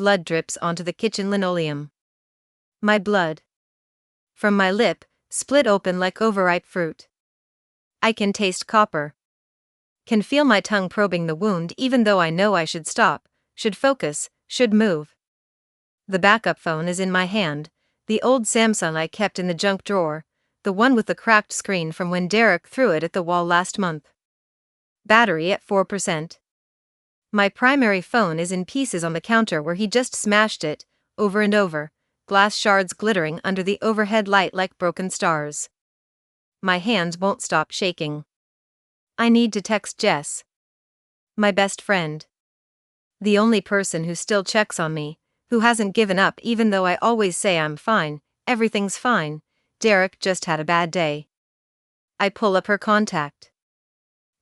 blood drips onto the kitchen linoleum. My blood. From my lip, split open like overripe fruit. I can taste copper. Can feel my tongue probing the wound even though I know I should stop, should focus, should move. The backup phone is in my hand, the old Samsung I kept in the junk drawer, the one with the cracked screen from when Derek threw it at the wall last month. Battery at 4%. My primary phone is in pieces on the counter where he just smashed it, over and over, glass shards glittering under the overhead light like broken stars. My hands won't stop shaking. I need to text Jess. My best friend. The only person who still checks on me, who hasn't given up even though I always say I'm fine, everything's fine, Derek just had a bad day. I pull up her contact.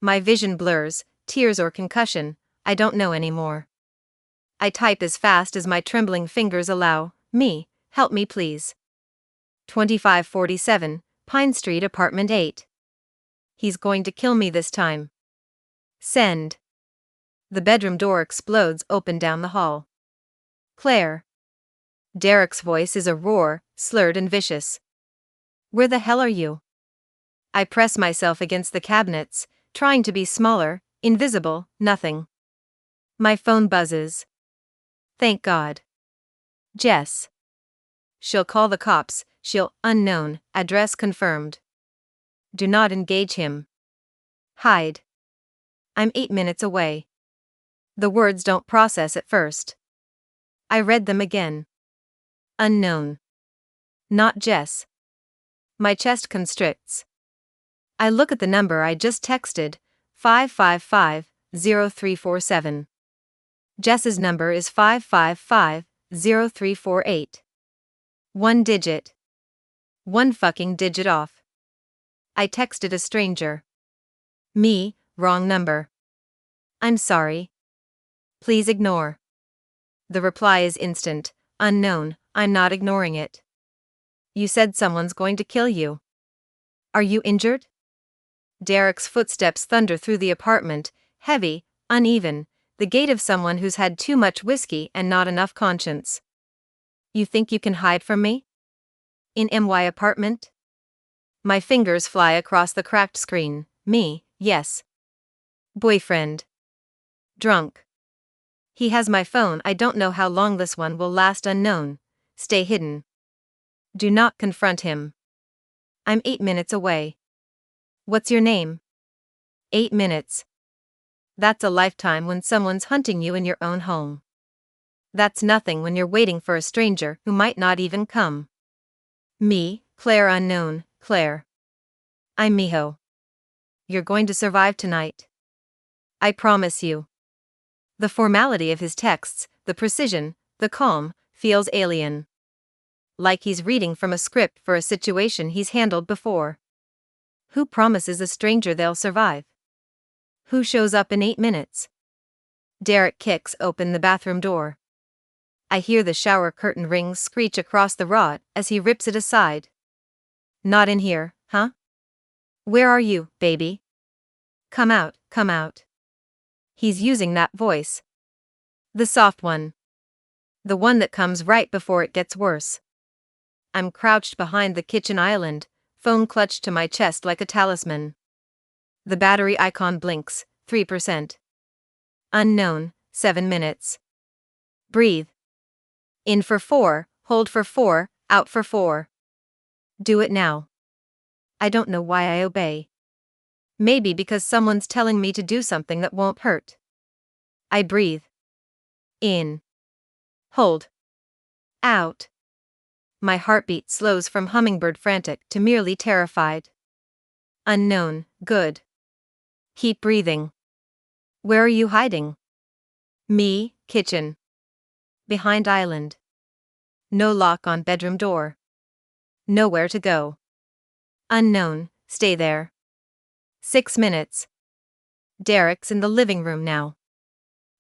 My vision blurs, tears or concussion, I don't know anymore. I type as fast as my trembling fingers allow. Me, help me please. 2547, Pine Street, Apartment 8. He's going to kill me this time. Send. The bedroom door explodes open down the hall. Claire. Derek's voice is a roar, slurred and vicious. Where the hell are you? I press myself against the cabinets, trying to be smaller, invisible, nothing. My phone buzzes. Thank God. Jess. She'll call the cops, she'll, unknown, address confirmed. Do not engage him. Hide. I'm 8 minutes away. The words don't process at first. I read them again. Unknown. Not Jess. My chest constricts. I look at the number I just texted, 555-0347. Jess's number is 555-0348. One digit. One fucking digit off. I texted a stranger. Me, wrong number. I'm sorry. Please ignore. The reply is instant, unknown, I'm not ignoring it. You said someone's going to kill you. Are you injured? Derek's footsteps thunder through the apartment, heavy, uneven, the gait of someone who's had too much whiskey and not enough conscience. You think you can hide from me? In MY apartment? My fingers fly across the cracked screen. Me, yes. Boyfriend. Drunk. He has my phone. I don't know how long this one will last. Unknown. Stay hidden. Do not confront him. I'm 8 minutes away. What's your name? 8 minutes. That's a lifetime when someone's hunting you in your own home. That's nothing when you're waiting for a stranger who might not even come. Me, Claire. Unknown, Claire. I'm Miho. You're going to survive tonight. I promise you. The formality of his texts, the precision, the calm, feels alien. Like he's reading from a script for a situation he's handled before. Who promises a stranger they'll survive? Who shows up in 8 minutes? Derek kicks open the bathroom door. I hear the shower curtain rings screech across the rod as he rips it aside. Not in here, huh? Where are you, baby? Come out, come out. He's using that voice. The soft one. The one that comes right before it gets worse. I'm crouched behind the kitchen island, phone clutched to my chest like a talisman. The battery icon blinks, 3%. Unknown, 7 minutes. Breathe. In for 4, hold for 4, out for 4. Do it now. I don't know why I obey. Maybe because someone's telling me to do something that won't hurt. I breathe. In. Hold. Out. My heartbeat slows from hummingbird frantic to merely terrified. Unknown, good. Keep breathing. Where are you hiding? Me, kitchen. Behind island. No lock on bedroom door. Nowhere to go. Unknown, stay there. 6 minutes. Derek's in the living room now.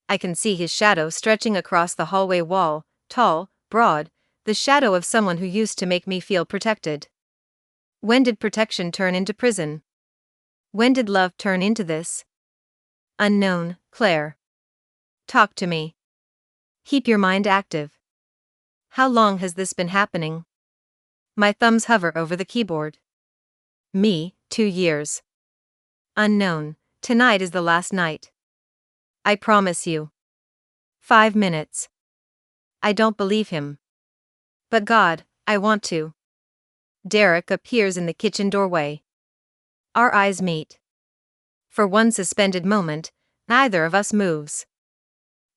I can see his shadow stretching across the hallway wall, tall, broad, the shadow of someone who used to make me feel protected. When did protection turn into prison? When did love turn into this? Unknown, Claire. Talk to me. Keep your mind active. How long has this been happening? My thumbs hover over the keyboard. Me, 2 years. Unknown, tonight is the last night. I promise you. 5 minutes. I don't believe him. But God, I want to. Derek appears in the kitchen doorway. Our eyes meet. For one suspended moment, neither of us moves.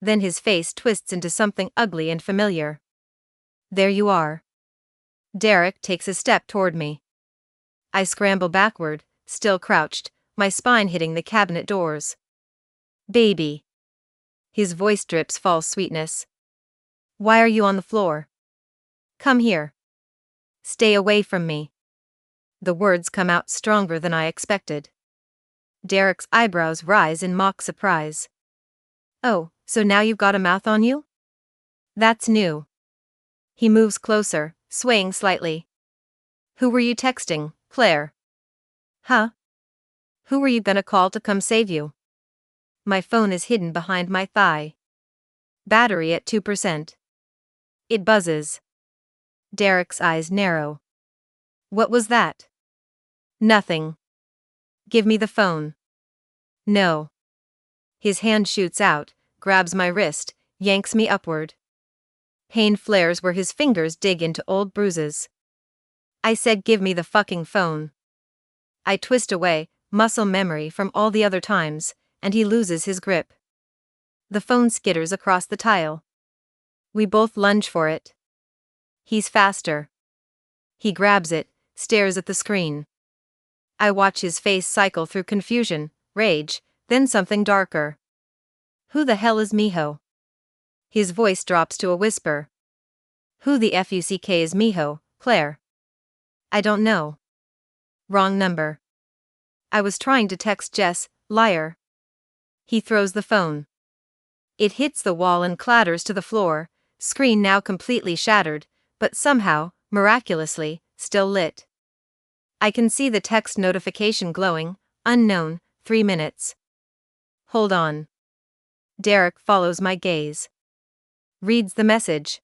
Then his face twists into something ugly and familiar. There you are. Derek takes a step toward me. I scramble backward, still crouched, my spine hitting the cabinet doors. Baby. His voice drips false sweetness. Why are you on the floor? Come here. Stay away from me. The words come out stronger than I expected. Derek's eyebrows rise in mock surprise. Oh, so now you've got a mouth on you? That's new. He moves closer, swaying slightly. Who were you texting, Claire? Huh? Who were you gonna call to come save you? My phone is hidden behind my thigh. Battery at 2%. It buzzes. Derek's eyes narrow. What was that? Nothing. Give me the phone. No. His hand shoots out, grabs my wrist, yanks me upward. Pain flares where his fingers dig into old bruises. I said give me the fucking phone. I twist away, muscle memory from all the other times, and he loses his grip. The phone skitters across the tile. We both lunge for it. He's faster. He grabs it, stares at the screen. I watch his face cycle through confusion, rage, then something darker. Who the hell is Miho? His voice drops to a whisper. Who the fuck is Miho, Claire? I don't know. Wrong number. I was trying to text Jess, liar. He throws the phone. It hits the wall and clatters to the floor, screen now completely shattered, but somehow, miraculously, still lit. I can see the text notification glowing, unknown, 3 minutes. Hold on. Derek follows my gaze. Reads the message.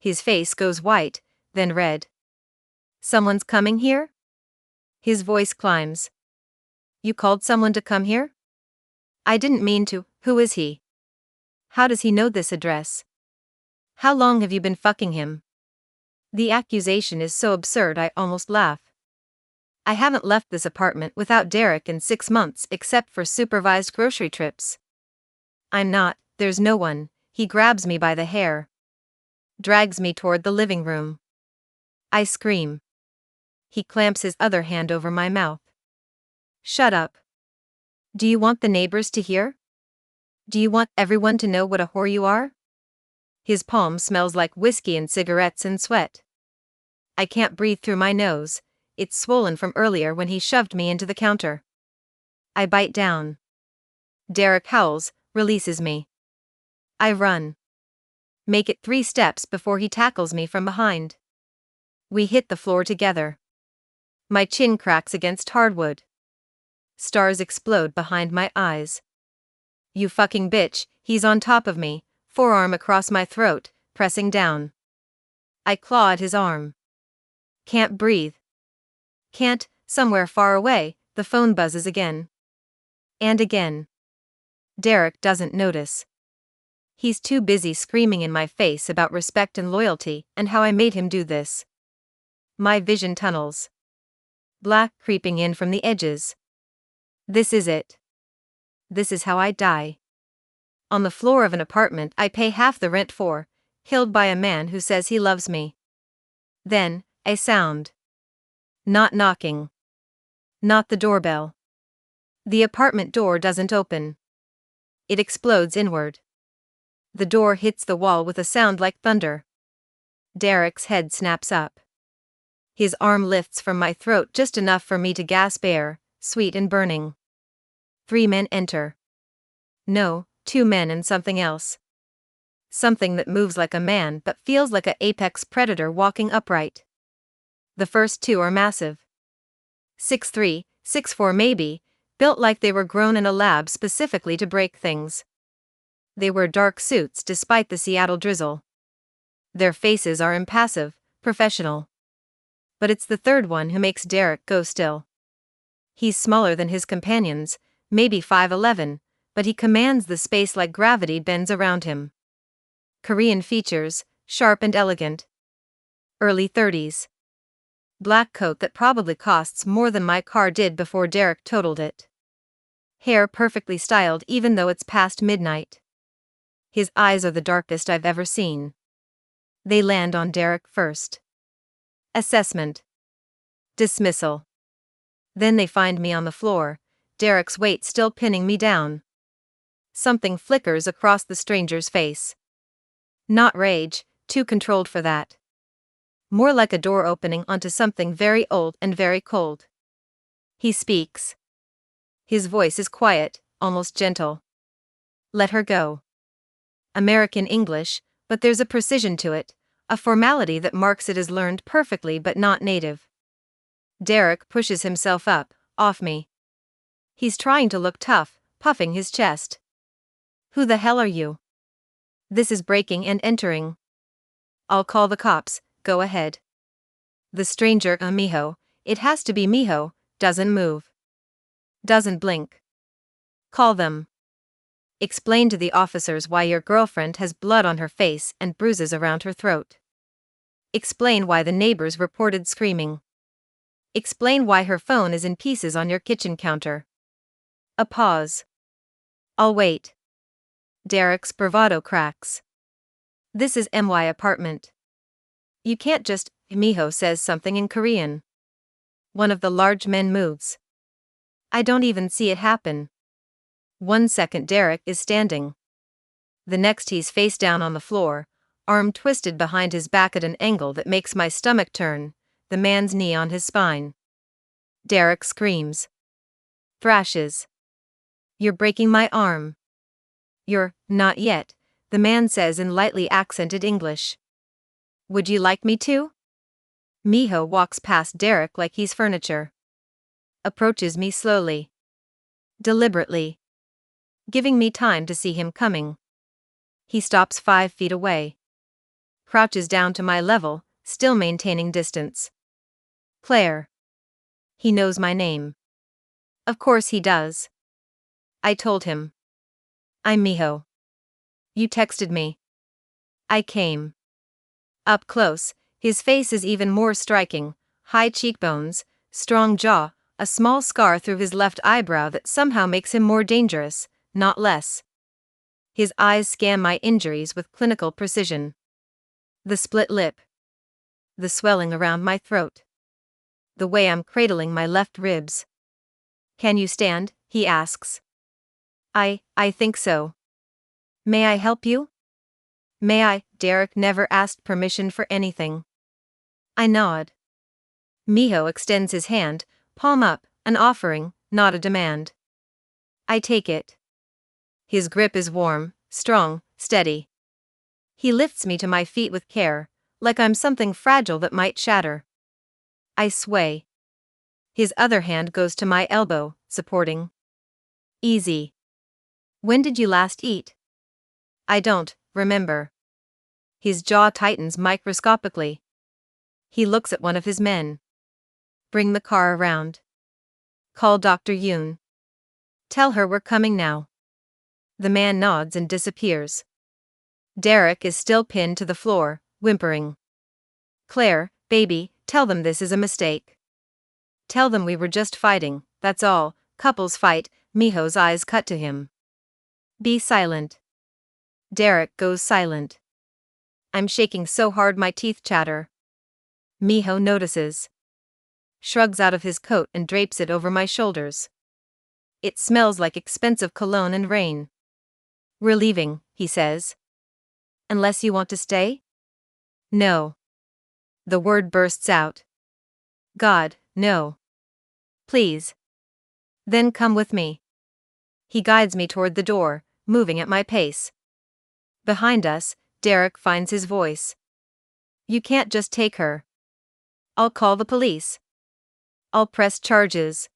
His face goes white, then red. Someone's coming here? His voice climbs. You called someone to come here? I didn't mean to. Who is he? How does he know this address? How long have you been fucking him? The accusation is so absurd I almost laugh. I haven't left this apartment without Derek in 6 months except for supervised grocery trips. I'm not, there's no one. He grabs me by the hair. Drags me toward the living room. I scream. He clamps his other hand over my mouth. Shut up. Do you want the neighbors to hear? Do you want everyone to know what a whore you are? His palm smells like whiskey and cigarettes and sweat. I can't breathe through my nose. It's swollen from earlier when he shoved me into the counter. I bite down. Derek howls, releases me. I run. Make it 3 steps before he tackles me from behind. We hit the floor together. My chin cracks against hardwood. Stars explode behind my eyes. You fucking bitch, he's on top of me, forearm across my throat, pressing down. I claw at his arm. Can't breathe. Can't, somewhere far away, the phone buzzes again. And again. Derek doesn't notice. He's too busy screaming in my face about respect and loyalty and how I made him do this. My vision tunnels. Black creeping in from the edges. This is it. This is how I die. On the floor of an apartment I pay half the rent for, killed by a man who says he loves me. Then, a sound. Not knocking. Not the doorbell. The apartment door doesn't open. It explodes inward. The door hits the wall with a sound like thunder. Derek's head snaps up. His arm lifts from my throat just enough for me to gasp air, sweet and burning. 3 men enter. No, 2 men and something else. Something that moves like a man but feels like an apex predator walking upright. The first 2 are massive. 6'3", 6'4" maybe, built like they were grown in a lab specifically to break things. They wear dark suits despite the Seattle drizzle. Their faces are impassive, professional. But it's the third one who makes Derek go still. He's smaller than his companions, maybe 5'11", but he commands the space like gravity bends around him. Korean features, sharp and elegant. Early 30s. Black coat that probably costs more than my car did before Derek totaled it. Hair perfectly styled even though it's past midnight. His eyes are the darkest I've ever seen. They land on Derek first. Assessment. Dismissal. Then they find me on the floor, Derek's weight still pinning me down. Something flickers across the stranger's face. Not rage, too controlled for that. More like a door opening onto something very old and very cold. He speaks. His voice is quiet, almost gentle. Let her go. American English, but there's a precision to it, a formality that marks it as learned perfectly but not native. Derek pushes himself up, off me. He's trying to look tough, puffing his chest. Who the hell are you? This is breaking and entering. I'll call the cops, go ahead. The stranger, Miho, it has to be Miho, doesn't move. Doesn't blink. Call them. Explain to the officers why your girlfriend has blood on her face and bruises around her throat. Explain why the neighbors reported screaming. Explain why her phone is in pieces on your kitchen counter. A pause. I'll wait. Derek's bravado cracks. This is my apartment. You can't just, Miho says something in Korean. One of the large men moves. I don't even see it happen. 1 second Derek is standing. The next he's face down on the floor, arm twisted behind his back at an angle that makes my stomach turn, the man's knee on his spine. Derek screams. Thrashes. You're breaking my arm. You're, not yet, the man says in lightly accented English. Would you like me to? Miho walks past Derek like he's furniture. Approaches me slowly. Deliberately. Giving me time to see him coming. He stops 5 feet away. Crouches down to my level, still maintaining distance. Claire. He knows my name. Of course he does. I told him. I'm Miho. You texted me. I came. Up close, his face is even more striking, high cheekbones, strong jaw, a small scar through his left eyebrow that somehow makes him more dangerous, not less. His eyes scan my injuries with clinical precision. The split lip. The swelling around my throat. The way I'm cradling my left ribs. Can you stand? He asks. I think so. May I help you? May I? Derek never asked permission for anything. I nod. Miho extends his hand, palm up, an offering, not a demand. I take it. His grip is warm, strong, steady. He lifts me to my feet with care, like I'm something fragile that might shatter. I sway. His other hand goes to my elbow, supporting. Easy. When did you last eat? I don't remember. His jaw tightens microscopically. He looks at one of his men. Bring the car around. Call Dr. Yoon. Tell her we're coming now. The man nods and disappears. Derek is still pinned to the floor, whimpering. Claire, baby, tell them this is a mistake. Tell them we were just fighting, that's all. Couples fight. Miho's eyes cut to him. Be silent. Derek goes silent. I'm shaking so hard my teeth chatter. Miho notices. Shrugs out of his coat and drapes it over my shoulders. It smells like expensive cologne and rain. We're leaving, he says. Unless you want to stay? No. The word bursts out. God, no. Please. Then come with me. He guides me toward the door, moving at my pace. Behind us, Derek finds his voice. You can't just take her. I'll call the police. I'll press charges.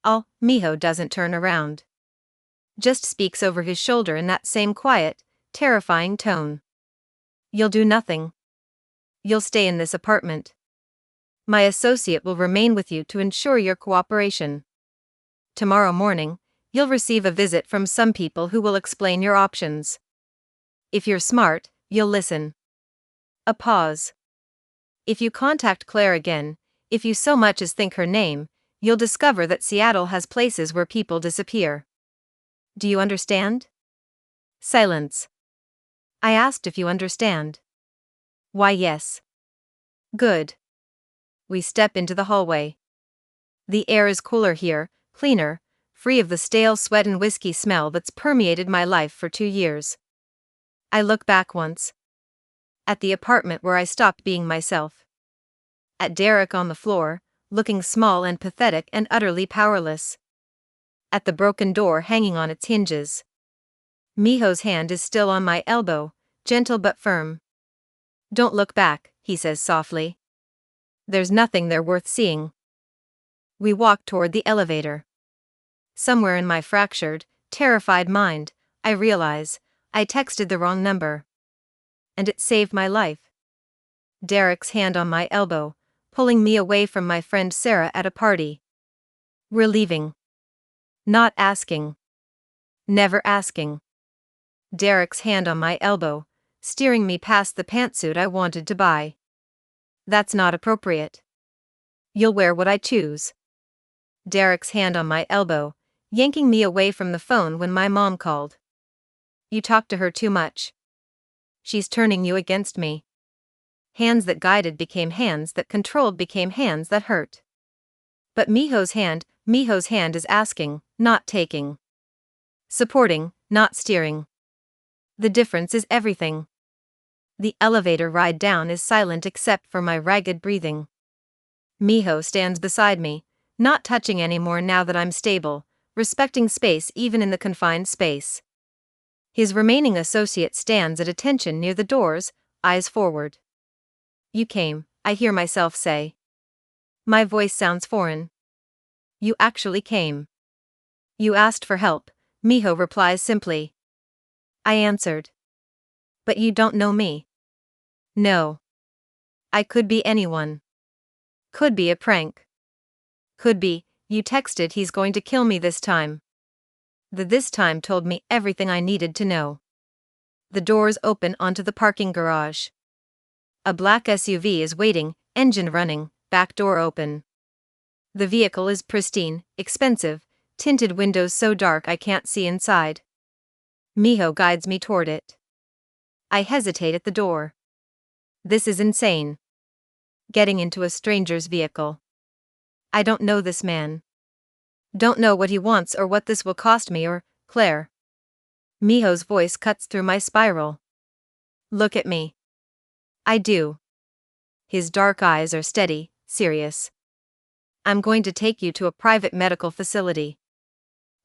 Miho doesn't turn around. just speaks over his shoulder in that same quiet, terrifying tone. You'll do nothing. You'll stay in this apartment. My associate will remain with you to ensure your cooperation. Tomorrow morning, you'll receive a visit from some people who will explain your options. If you're smart, you'll listen. A pause. If you contact Claire again, if you so much as think her name, you'll discover that Seattle has places where people disappear. Do you understand? Silence. I asked if you understand. Why, yes. Good. We step into the hallway. The air is cooler here, cleaner, free of the stale sweat and whiskey smell that's permeated my life for 2 years. I look back once. At the apartment where I stopped being myself. At Derek on the floor, looking small and pathetic and utterly powerless. At the broken door hanging on its hinges. Miho's hand is still on my elbow, gentle but firm. Don't look back, he says softly. There's nothing there worth seeing. We walk toward the elevator. Somewhere in my fractured, terrified mind, I realize, I texted the wrong number. And it saved my life. Derek's hand on my elbow, pulling me away from my friend Sarah at a party. We're leaving. Not asking. Never asking. Derek's hand on my elbow, steering me past the pantsuit I wanted to buy. That's not appropriate. You'll wear what I choose. Derek's hand on my elbow, yanking me away from the phone when my mom called. You talk to her too much. She's turning you against me. Hands that guided became hands that controlled became hands that hurt. But Miho's hand is asking, not taking. Supporting, not steering. The difference is everything. The elevator ride down is silent except for my ragged breathing. Miho stands beside me, not touching anymore now that I'm stable, respecting space even in the confined space. His remaining associate stands at attention near the doors, eyes forward. You came, I hear myself say. My voice sounds foreign. You actually came. You asked for help, Miho replies simply. I answered. But you don't know me. No. I could be anyone. Could be a prank. Could be, you texted he's going to kill me this time. The this time told me everything I needed to know. The doors open onto the parking garage. A black SUV is waiting, engine running, back door open. The vehicle is pristine, expensive, tinted windows so dark I can't see inside. Miho guides me toward it. I hesitate at the door. This is insane. Getting into a stranger's vehicle. I don't know this man. Don't know what he wants or what this will cost me or, Claire. Miho's voice cuts through my spiral. Look at me. I do. His dark eyes are steady, serious. I'm going to take you to a private medical facility.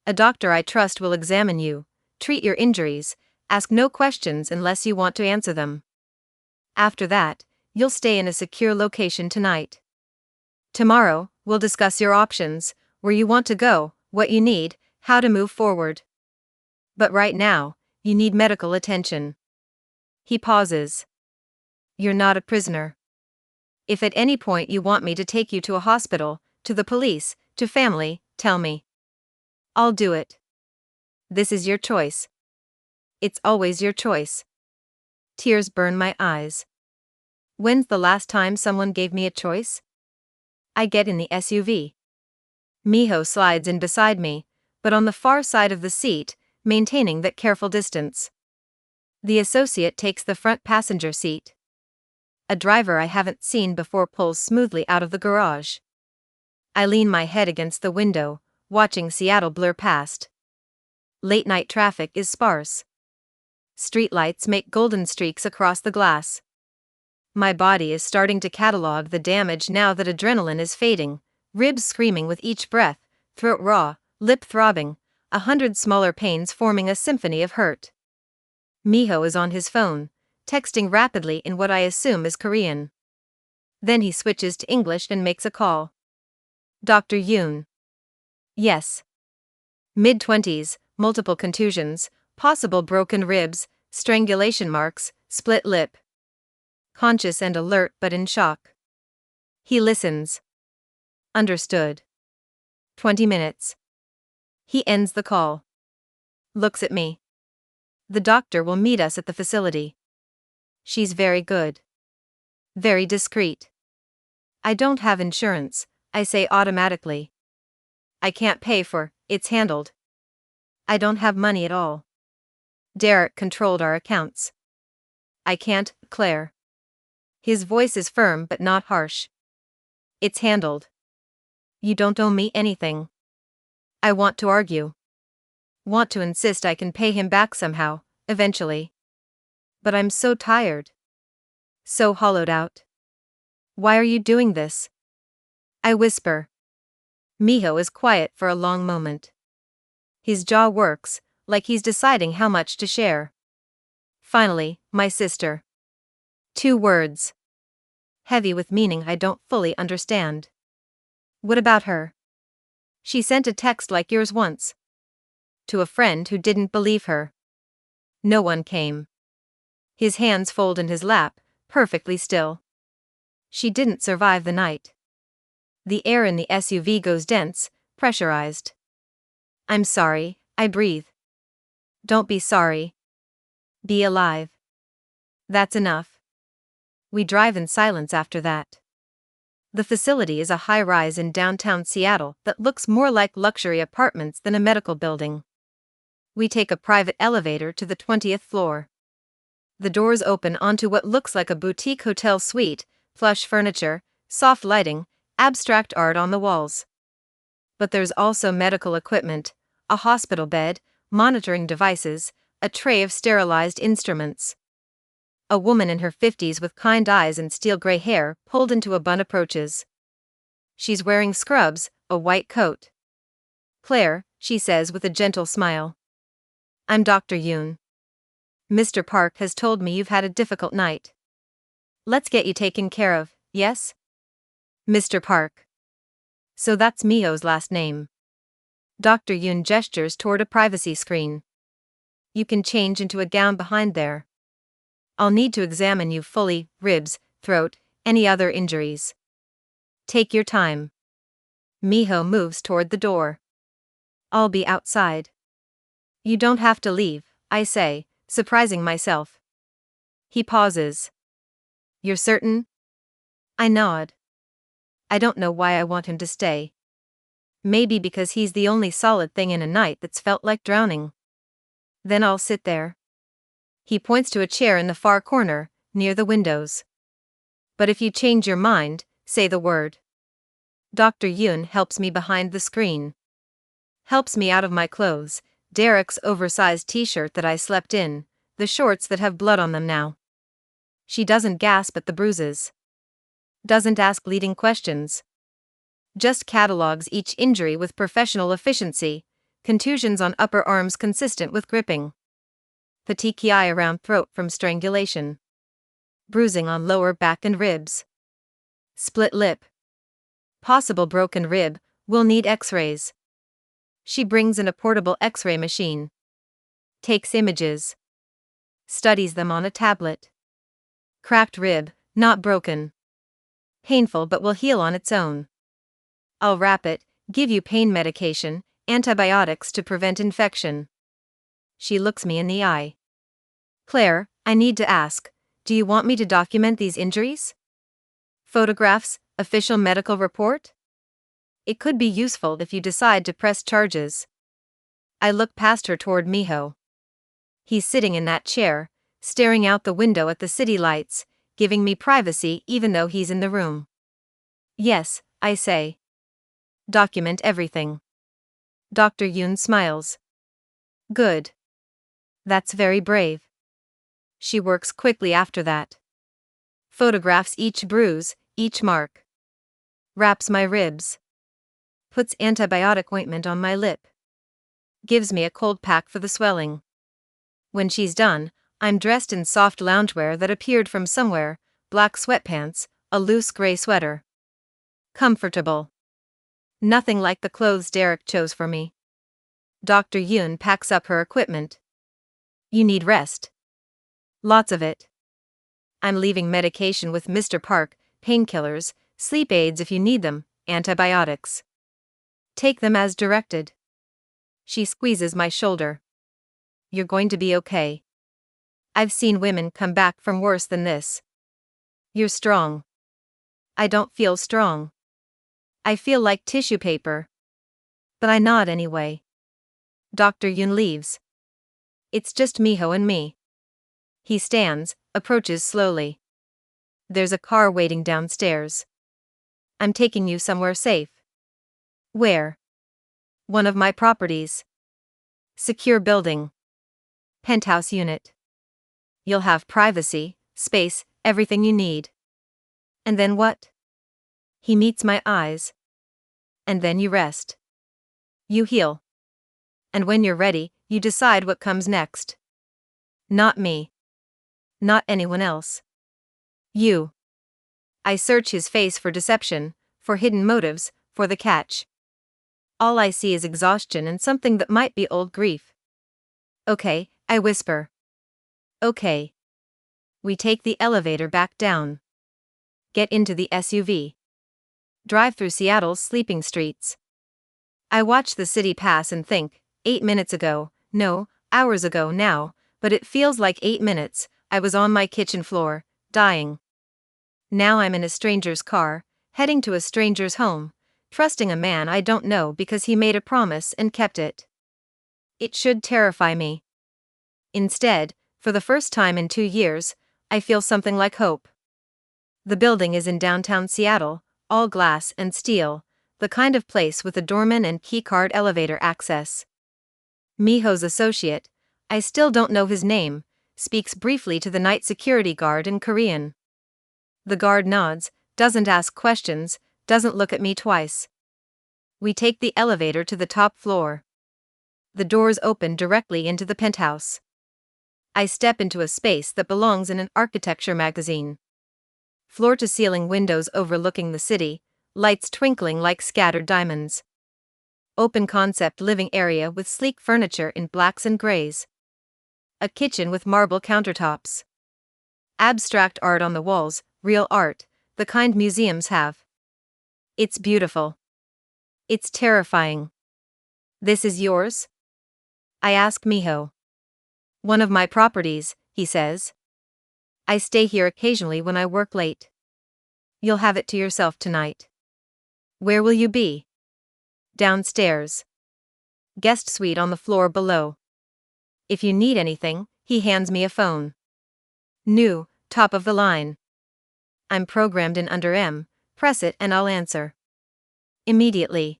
A doctor I trust will examine you, treat your injuries, ask no questions unless you want to answer them. After that, you'll stay in a secure location tonight. Tomorrow, we'll discuss your options, where you want to go, what you need, how to move forward. But right now, you need medical attention. He pauses. You're not a prisoner. If at any point you want me to take you to a hospital, to the police, to family, tell me. I'll do it. This is your choice. It's always your choice. Tears burn my eyes. When's the last time someone gave me a choice? I get in the SUV. Miho slides in beside me, but on the far side of the seat, maintaining that careful distance. The associate takes the front passenger seat. A driver I haven't seen before pulls smoothly out of the garage. I lean my head against the window, watching Seattle blur past. Late-night traffic is sparse. Streetlights make golden streaks across the glass. My body is starting to catalog the damage now that adrenaline is fading, ribs screaming with each breath, throat raw, lip throbbing, 100 smaller pains forming a symphony of hurt. Miho is on his phone, texting rapidly in what I assume is Korean. Then he switches to English and makes a call. Dr. Yoon. Yes. Mid-20s, multiple contusions, possible broken ribs, strangulation marks, split lip. Conscious and alert but in shock. He listens. Understood. 20 minutes. He ends the call. Looks at me. The doctor will meet us at the facility. She's very good. Very discreet. I don't have insurance, I say automatically. I can't pay for it's handled. I don't have money at all. Derek controlled our accounts. I can't, Claire. His voice is firm but not harsh. It's handled. You don't owe me anything. I want to argue. Want to insist I can pay him back somehow, eventually. But I'm so tired. So hollowed out. Why are you doing this? I whisper. Miho is quiet for a long moment. His jaw works, like he's deciding how much to share. Finally, my sister. 2 words. Heavy with meaning I don't fully understand. What about her? She sent a text like yours once. To a friend who didn't believe her. No one came. His hands fold in his lap, perfectly still. She didn't survive the night. The air in the SUV goes dense, pressurized. I'm sorry, I breathe. Don't be sorry. Be alive. That's enough. We drive in silence after that. The facility is a high-rise in downtown Seattle that looks more like luxury apartments than a medical building. We take a private elevator to the 20th floor. The doors open onto what looks like a boutique hotel suite, plush furniture, soft lighting, abstract art on the walls. But there's also medical equipment, a hospital bed, monitoring devices, a tray of sterilized instruments. A woman in her 50s with kind eyes and steel gray hair pulled into a bun approaches. She's wearing scrubs, a white coat. Claire, she says with a gentle smile. I'm Dr. Yoon. Mr. Park has told me you've had a difficult night. Let's get you taken care of, yes? Mr. Park. So that's Miho's last name. Dr. Yoon gestures toward a privacy screen. You can change into a gown behind there. I'll need to examine you fully, ribs, throat, any other injuries. Take your time. Miho moves toward the door. I'll be outside. You don't have to leave, I say, surprising myself. He pauses. You're certain? I nod. I don't know why I want him to stay. Maybe because he's the only solid thing in a night that's felt like drowning. Then I'll sit there. He points to a chair in the far corner, near the windows. But if you change your mind, say the word. Dr. Yoon helps me behind the screen. Helps me out of my clothes, Derek's oversized t-shirt that I slept in, the shorts that have blood on them now. She doesn't gasp at the bruises. Doesn't ask leading questions. Just catalogs each injury with professional efficiency, contusions on upper arms consistent with gripping. Petechiae around throat from strangulation. Bruising on lower back and ribs. Split lip. Possible broken rib, will need x-rays. She brings in a portable x-ray machine. Takes images. Studies them on a tablet. Cracked rib, not broken. Painful but will heal on its own. I'll wrap it, give you pain medication, antibiotics to prevent infection. She looks me in the eye. Claire, I need to ask, do you want me to document these injuries? Photographs, official medical report? It could be useful if you decide to press charges. I look past her toward Miho. He's sitting in that chair, staring out the window at the city lights, giving me privacy even though he's in the room. Yes, I say. Document everything. Dr. Yoon smiles. Good. That's very brave. She works quickly after that. Photographs each bruise, each mark. Wraps my ribs. Puts antibiotic ointment on my lip. Gives me a cold pack for the swelling. When she's done, I'm dressed in soft loungewear that appeared from somewhere, black sweatpants, a loose gray sweater. Comfortable. Nothing like the clothes Derek chose for me. Dr. Yoon packs up her equipment. You need rest. Lots of it. I'm leaving medication with Mr. Park, painkillers, sleep aids if you need them, antibiotics. Take them as directed. She squeezes my shoulder. You're going to be okay. I've seen women come back from worse than this. You're strong. I don't feel strong. I feel like tissue paper. But I nod anyway. Dr. Yoon leaves. It's just Miho and me. He stands, approaches slowly. There's a car waiting downstairs. I'm taking you somewhere safe. Where? One of my properties. Secure building. Penthouse unit. You'll have privacy, space, everything you need. And then what? He meets my eyes. And then you rest. You heal. And when you're ready, you decide what comes next. Not me. Not anyone else. You. I search his face for deception, for hidden motives, for the catch. All I see is exhaustion and something that might be old grief. Okay, I whisper. Okay. We take the elevator back down. Get into the SUV. Drive through Seattle's sleeping streets. I watch the city pass and think, 8 minutes ago, no, hours ago now, but it feels like 8 minutes, I was on my kitchen floor, dying. Now I'm in a stranger's car, heading to a stranger's home, trusting a man I don't know because he made a promise and kept it. It should terrify me. Instead, for the first time in 2 years, I feel something like hope. The building is in downtown Seattle, all glass and steel, the kind of place with a doorman and keycard elevator access. Miho's associate, I still don't know his name, speaks briefly to the night security guard in Korean. The guard nods, doesn't ask questions, doesn't look at me twice. We take the elevator to the top floor. The doors open directly into the penthouse. I step into a space that belongs in an architecture magazine. Floor-to-ceiling windows overlooking the city, lights twinkling like scattered diamonds. Open-concept living area with sleek furniture in blacks and grays. A kitchen with marble countertops. Abstract art on the walls, real art, the kind museums have. It's beautiful. It's terrifying. This is yours? I ask Miho. One of my properties, he says. I stay here occasionally when I work late. You'll have it to yourself tonight. Where will you be? Downstairs. Guest suite on the floor below. If you need anything, he hands me a phone. New, top of the line. I'm programmed in under M, press it and I'll answer. Immediately.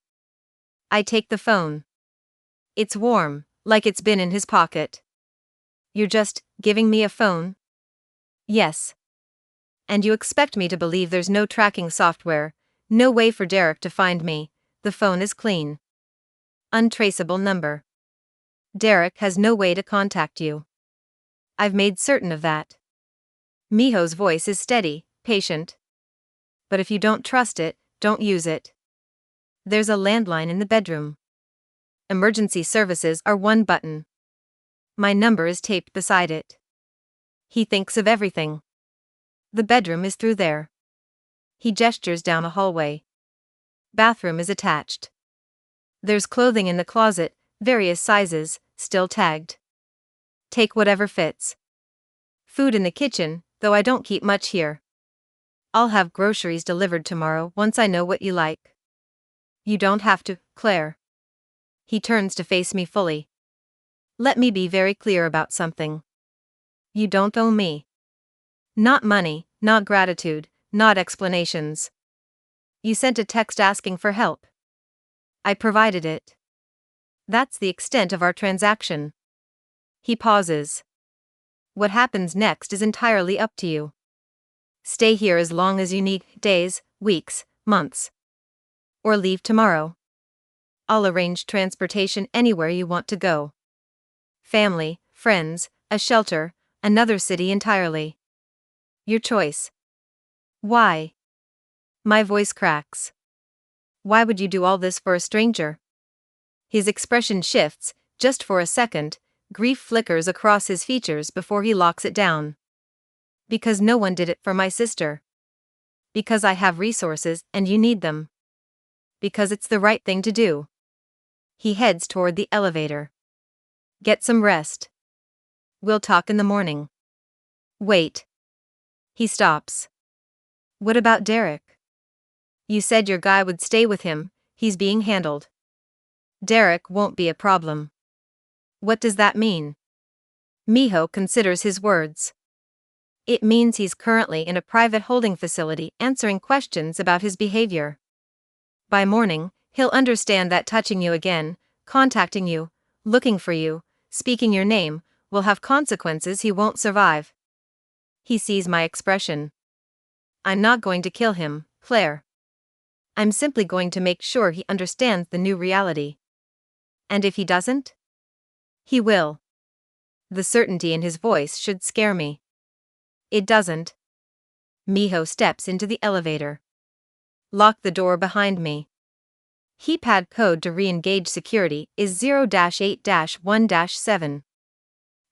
I take the phone. It's warm, like it's been in his pocket. You're just giving me a phone? Yes. And you expect me to believe there's no tracking software, no way for Derek to find me, the phone is clean. Untraceable number. Derek has no way to contact you. I've made certain of that. Miho's voice is steady, patient. But if you don't trust it, don't use it. There's a landline in the bedroom. Emergency services are one button. My number is taped beside it. He thinks of everything. The bedroom is through there. He gestures down a hallway. Bathroom is attached. There's clothing in the closet, various sizes, still tagged. Take whatever fits. Food in the kitchen, though I don't keep much here. I'll have groceries delivered tomorrow once I know what you like. You don't have to, Claire. He turns to face me fully. Let me be very clear about something. You don't owe me. Not money, not gratitude, not explanations. You sent a text asking for help. I provided it. That's the extent of our transaction. He pauses. What happens next is entirely up to you. Stay here as long as you need, days, weeks, months. Or leave tomorrow. I'll arrange transportation anywhere you want to go. Family, friends, a shelter, another city entirely. Your choice. Why? My voice cracks. Why would you do all this for a stranger? His expression shifts, just for a second, grief flickers across his features before he locks it down. Because no one did it for my sister. Because I have resources and you need them. Because it's the right thing to do. He heads toward the elevator. Get some rest. We'll talk in the morning. Wait. He stops. What about Derek? You said your guy would stay with him, he's being handled. Derek won't be a problem. What does that mean? Miho considers his words. It means he's currently in a private holding facility answering questions about his behavior. By morning, he'll understand that touching you again, contacting you, looking for you, speaking your name, will have consequences he won't survive. He sees my expression. I'm not going to kill him, Claire. I'm simply going to make sure he understands the new reality. And if he doesn't? He will. The certainty in his voice should scare me. It doesn't. Miho steps into the elevator. Lock the door behind me. Keypad code to re-engage security is 0-8-1-7.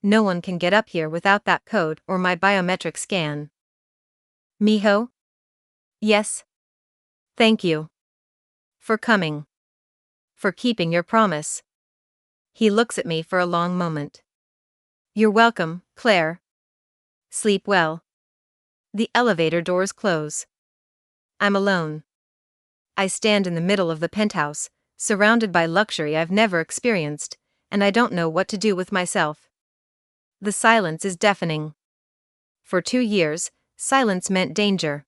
No one can get up here without that code or my biometric scan. Miho? Yes. Thank you. For coming. For keeping your promise. He looks at me for a long moment. You're welcome, Claire. Sleep well. The elevator doors close. I'm alone. I stand in the middle of the penthouse, surrounded by luxury I've never experienced, and I don't know what to do with myself. The silence is deafening. For 2 years, silence meant danger.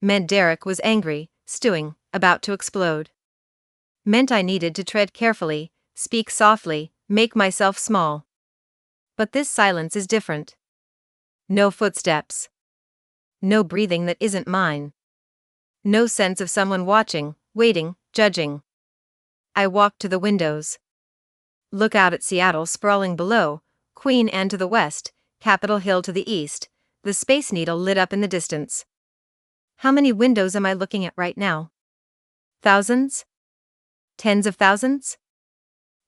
Meant Derek was angry, stewing, about to explode. Meant I needed to tread carefully, speak softly, make myself small. But this silence is different. No footsteps. No breathing that isn't mine. No sense of someone watching, waiting, judging. I walk to the windows. Look out at Seattle sprawling below, Queen Anne to the west, Capitol Hill to the east, the Space Needle lit up in the distance. How many windows am I looking at right now? Thousands? Tens of thousands?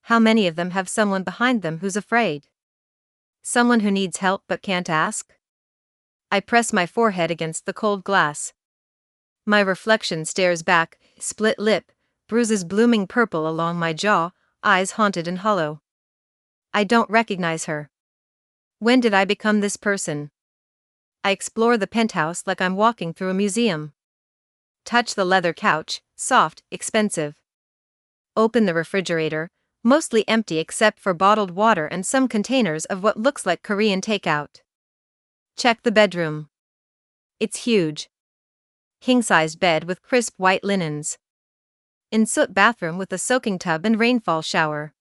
How many of them have someone behind them who's afraid? Someone who needs help but can't ask? I press my forehead against the cold glass. My reflection stares back, split lip, bruises blooming purple along my jaw, eyes haunted and hollow. I don't recognize her. When did I become this person? I explore the penthouse like I'm walking through a museum. Touch the leather couch, soft, expensive. Open the refrigerator, mostly empty except for bottled water and some containers of what looks like Korean takeout. Check the bedroom. It's huge. King-sized bed with crisp white linens. Ensuite bathroom with a soaking tub and rainfall shower.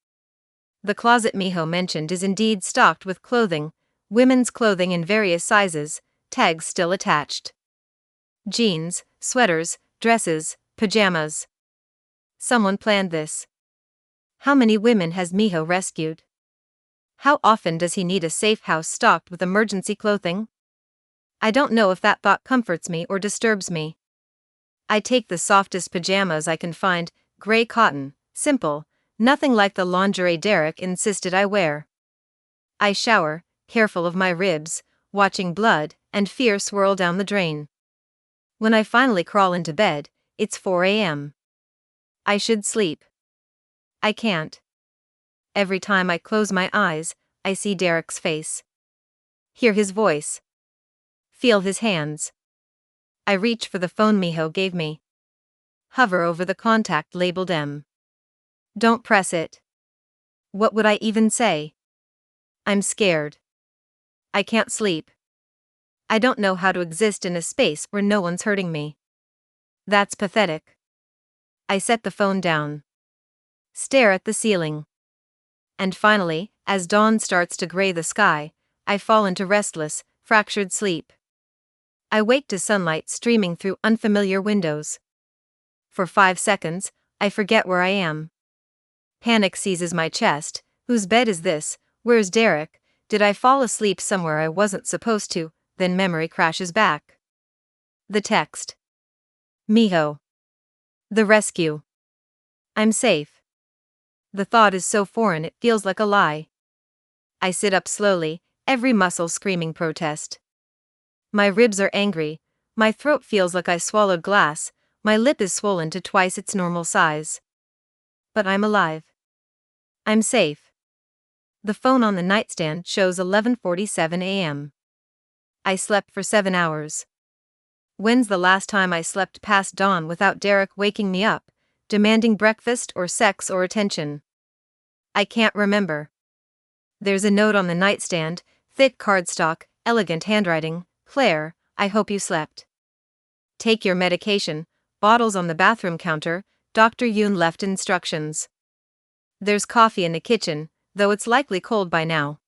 The closet Miho mentioned is indeed stocked with clothing, women's clothing in various sizes, tags still attached. Jeans, sweaters, dresses, pajamas. Someone planned this. How many women has Miho rescued? How often does he need a safe house stocked with emergency clothing? I don't know if that thought comforts me or disturbs me. I take the softest pajamas I can find, gray cotton, simple, nothing like the lingerie Derek insisted I wear. I shower, careful of my ribs, watching blood and fear swirl down the drain. When I finally crawl into bed, it's 4 a.m. I should sleep. I can't. Every time I close my eyes, I see Derek's face. Hear his voice. Feel his hands. I reach for the phone Miho gave me. Hover over the contact labeled M. Don't press it. What would I even say? I'm scared. I can't sleep. I don't know how to exist in a space where no one's hurting me. That's pathetic. I set the phone down. Stare at the ceiling. And finally, as dawn starts to gray the sky, I fall into restless, fractured sleep. I wake to sunlight streaming through unfamiliar windows. For 5 seconds, I forget where I am. Panic seizes my chest. Whose bed is this? Where's Derek? Did I fall asleep somewhere I wasn't supposed to? Then memory crashes back. The text. Miho. The rescue. I'm safe. The thought is so foreign it feels like a lie. I sit up slowly, every muscle screaming protest. My ribs are angry, my throat feels like I swallowed glass, my lip is swollen to twice its normal size. But I'm alive. I'm safe. The phone on the nightstand shows 11:47 a.m. I slept for 7 hours. When's the last time I slept past dawn without Derek waking me up, demanding breakfast or sex or attention? I can't remember. There's a note on the nightstand, thick cardstock, elegant handwriting. Claire, I hope you slept. Take your medication, bottles on the bathroom counter, Dr. Yoon left instructions. There's coffee in the kitchen, though it's likely cold by now.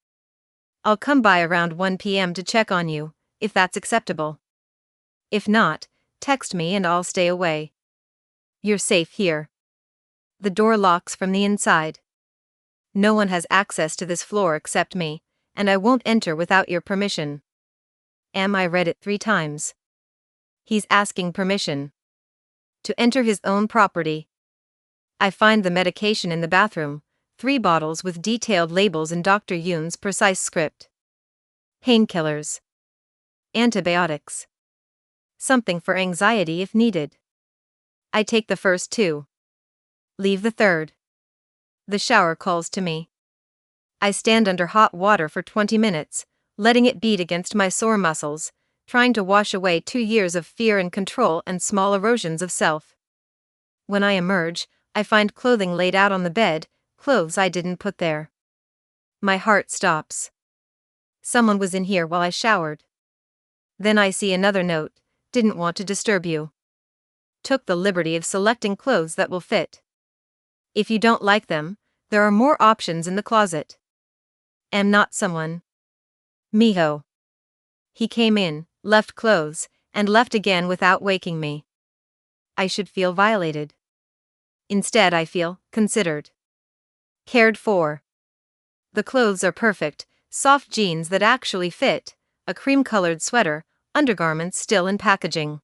I'll come by around 1 p.m. to check on you, if that's acceptable. If not, text me and I'll stay away. You're safe here. The door locks from the inside. No one has access to this floor except me, and I won't enter without your permission. I read it 3 times. He's asking permission to enter his own property. I find the medication in the bathroom, 3 bottles with detailed labels in Dr. Yoon's precise script. Painkillers. Antibiotics. Something for anxiety if needed. I take the first 2. Leave the third. The shower calls to me. I stand under hot water for 20 minutes, letting it beat against my sore muscles, trying to wash away 2 years of fear and control and small erosions of self. When I emerge, I find clothing laid out on the bed, clothes I didn't put there. My heart stops. Someone was in here while I showered. Then I see another note, didn't want to disturb you. Took the liberty of selecting clothes that will fit. If you don't like them, there are more options in the closet. Am not someone. Miho. He came in, left clothes, and left again without waking me. I should feel violated. Instead I feel considered. Cared for. The clothes are perfect, soft jeans that actually fit, a cream-colored sweater, undergarments still in packaging.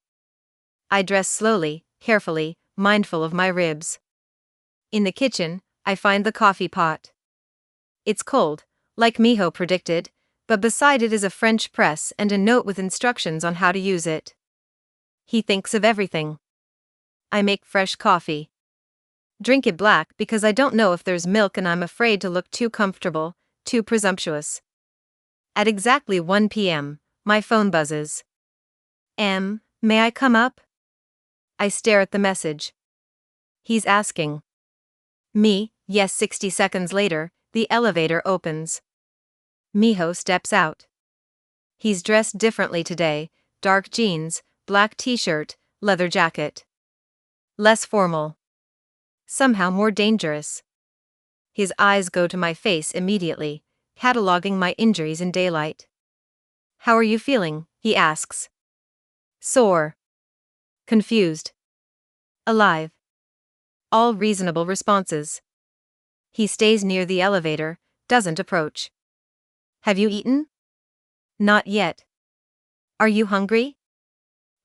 I dress slowly, carefully, mindful of my ribs. In the kitchen, I find the coffee pot. It's cold, like Miho predicted, but beside it is a French press and a note with instructions on how to use it. He thinks of everything. I make fresh coffee. Drink it black because I don't know if there's milk and I'm afraid to look too comfortable, too presumptuous. At exactly 1 p.m., my phone buzzes. May I come up? I stare at the message. He's asking me, yes. 60 seconds later, the elevator opens. Miho steps out. He's dressed differently today, dark jeans, black t-shirt, leather jacket. Less formal. Somehow more dangerous. His eyes go to my face immediately, cataloging my injuries in daylight. How are you feeling? He asks. Sore. Confused. Alive. All reasonable responses. He stays near the elevator, doesn't approach. Have you eaten? Not yet. Are you hungry?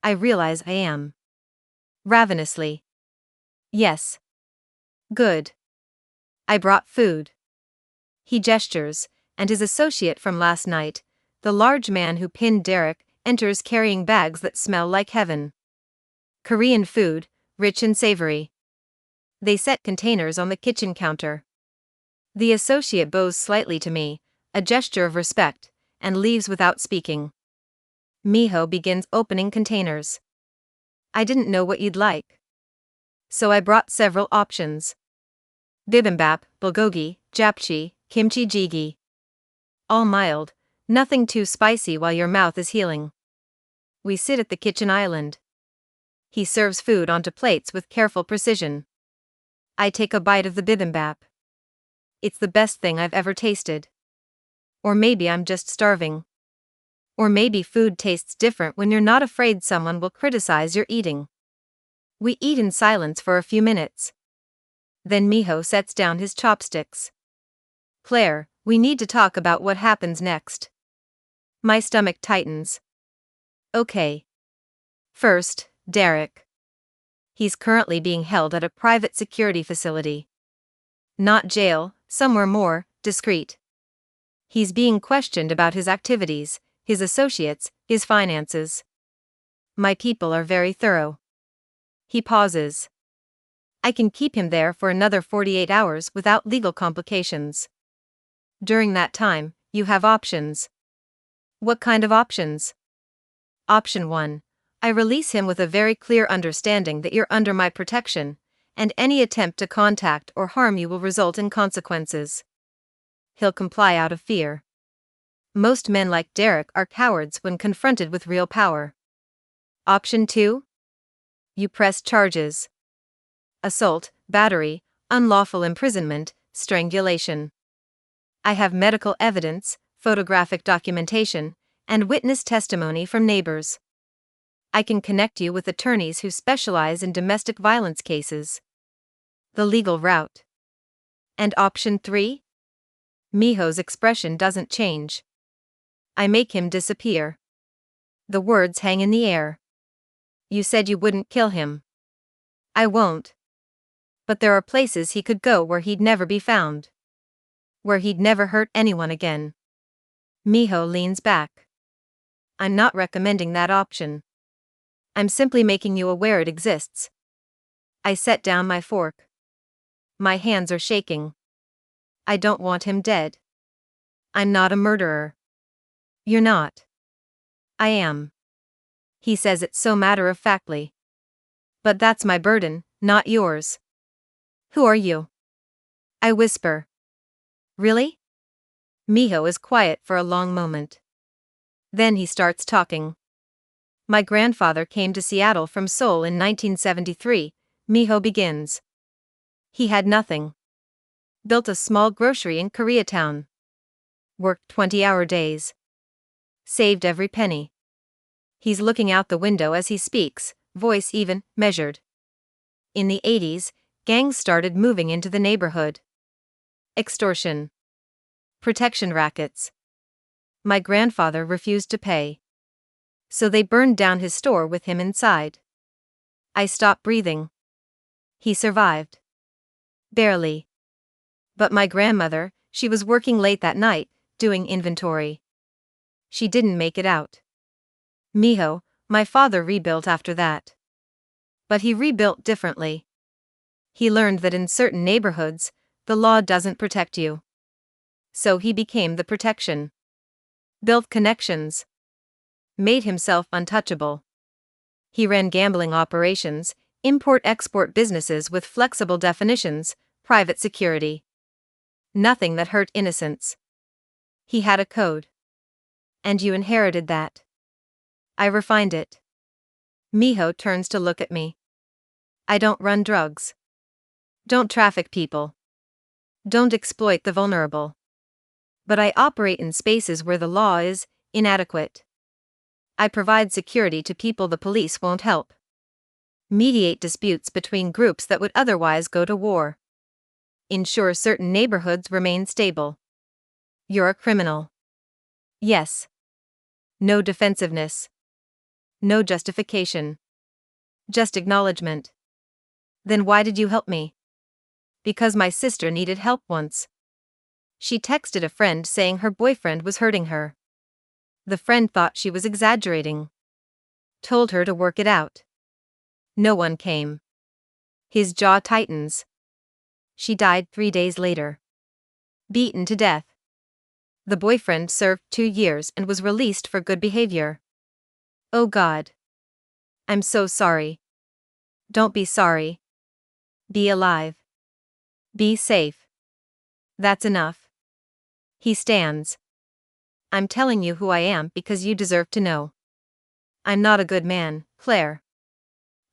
I realize I am. Ravenously. Yes. Good. I brought food. He gestures, and his associate from last night, the large man who pinned Derek, enters carrying bags that smell like heaven. Korean food, rich and savory. They set containers on the kitchen counter. The associate bows slightly to me, a gesture of respect, and leaves without speaking. Miho begins opening containers. I didn't know what you'd like. So I brought several options. Bibimbap, bulgogi, japchae, kimchi jjigae. All mild, nothing too spicy while your mouth is healing. We sit at the kitchen island. He serves food onto plates with careful precision. I take a bite of the bibimbap. It's the best thing I've ever tasted. Or maybe I'm just starving. Or maybe food tastes different when you're not afraid someone will criticize your eating. We eat in silence for a few minutes. Then Miho sets down his chopsticks. Claire, we need to talk about what happens next. My stomach tightens. Okay. First, Derek. He's currently being held at a private security facility. Not jail, somewhere more discreet. He's being questioned about his activities, his associates, his finances. My people are very thorough. He pauses. I can keep him there for another 48 hours without legal complications. During that time, you have options. What kind of options? Option 1. I release him with a very clear understanding that you're under my protection, and any attempt to contact or harm you will result in consequences. He'll comply out of fear. Most men like Derek are cowards when confronted with real power. Option 2. You press charges. Assault, battery, unlawful imprisonment, strangulation. I have medical evidence, photographic documentation, and witness testimony from neighbors. I can connect you with attorneys who specialize in domestic violence cases. The legal route. And option 3? Miho's expression doesn't change. I make him disappear. The words hang in the air. You said you wouldn't kill him. I won't. But there are places he could go where he'd never be found. Where he'd never hurt anyone again. Miho leans back. I'm not recommending that option. I'm simply making you aware it exists. I set down my fork. My hands are shaking. I don't want him dead. I'm not a murderer. You're not. I am. He says it so matter-of-factly. But that's my burden, not yours. Who are you? I whisper. Really? Miho is quiet for a long moment. Then he starts talking. My grandfather came to Seattle from Seoul in 1973, Miho begins. He had nothing. Built a small grocery in Koreatown. Worked 20-hour days. Saved every penny. He's looking out the window as he speaks, voice even, measured. In the 80s, gangs started moving into the neighborhood. Extortion. Protection rackets. My grandfather refused to pay. So they burned down his store with him inside. I stopped breathing. He survived. Barely. But my grandmother, she was working late that night, doing inventory. She didn't make it out. Miho, my father rebuilt after that. But he rebuilt differently. He learned that in certain neighborhoods, the law doesn't protect you. So he became the protection. Built connections. Made himself untouchable. He ran gambling operations, import-export businesses with flexible definitions, private security. Nothing that hurt innocents. He had a code. And you inherited that. I refined it. Miho turns to look at me. I don't run drugs. Don't traffic people. Don't exploit the vulnerable. But I operate in spaces where the law is inadequate. I provide security to people the police won't help. Mediate disputes between groups that would otherwise go to war. Ensure certain neighborhoods remain stable. You're a criminal. Yes. No defensiveness. No justification. Just acknowledgement. Then why did you help me? Because my sister needed help once. She texted a friend saying her boyfriend was hurting her. The friend thought she was exaggerating. Told her to work it out. No one came. His jaw tightens. She died 3 days later. Beaten to death. The boyfriend served 2 years and was released for good behavior. Oh God. I'm so sorry. Don't be sorry. Be alive. Be safe. That's enough. He stands. I'm telling you who I am because you deserve to know. I'm not a good man, Claire.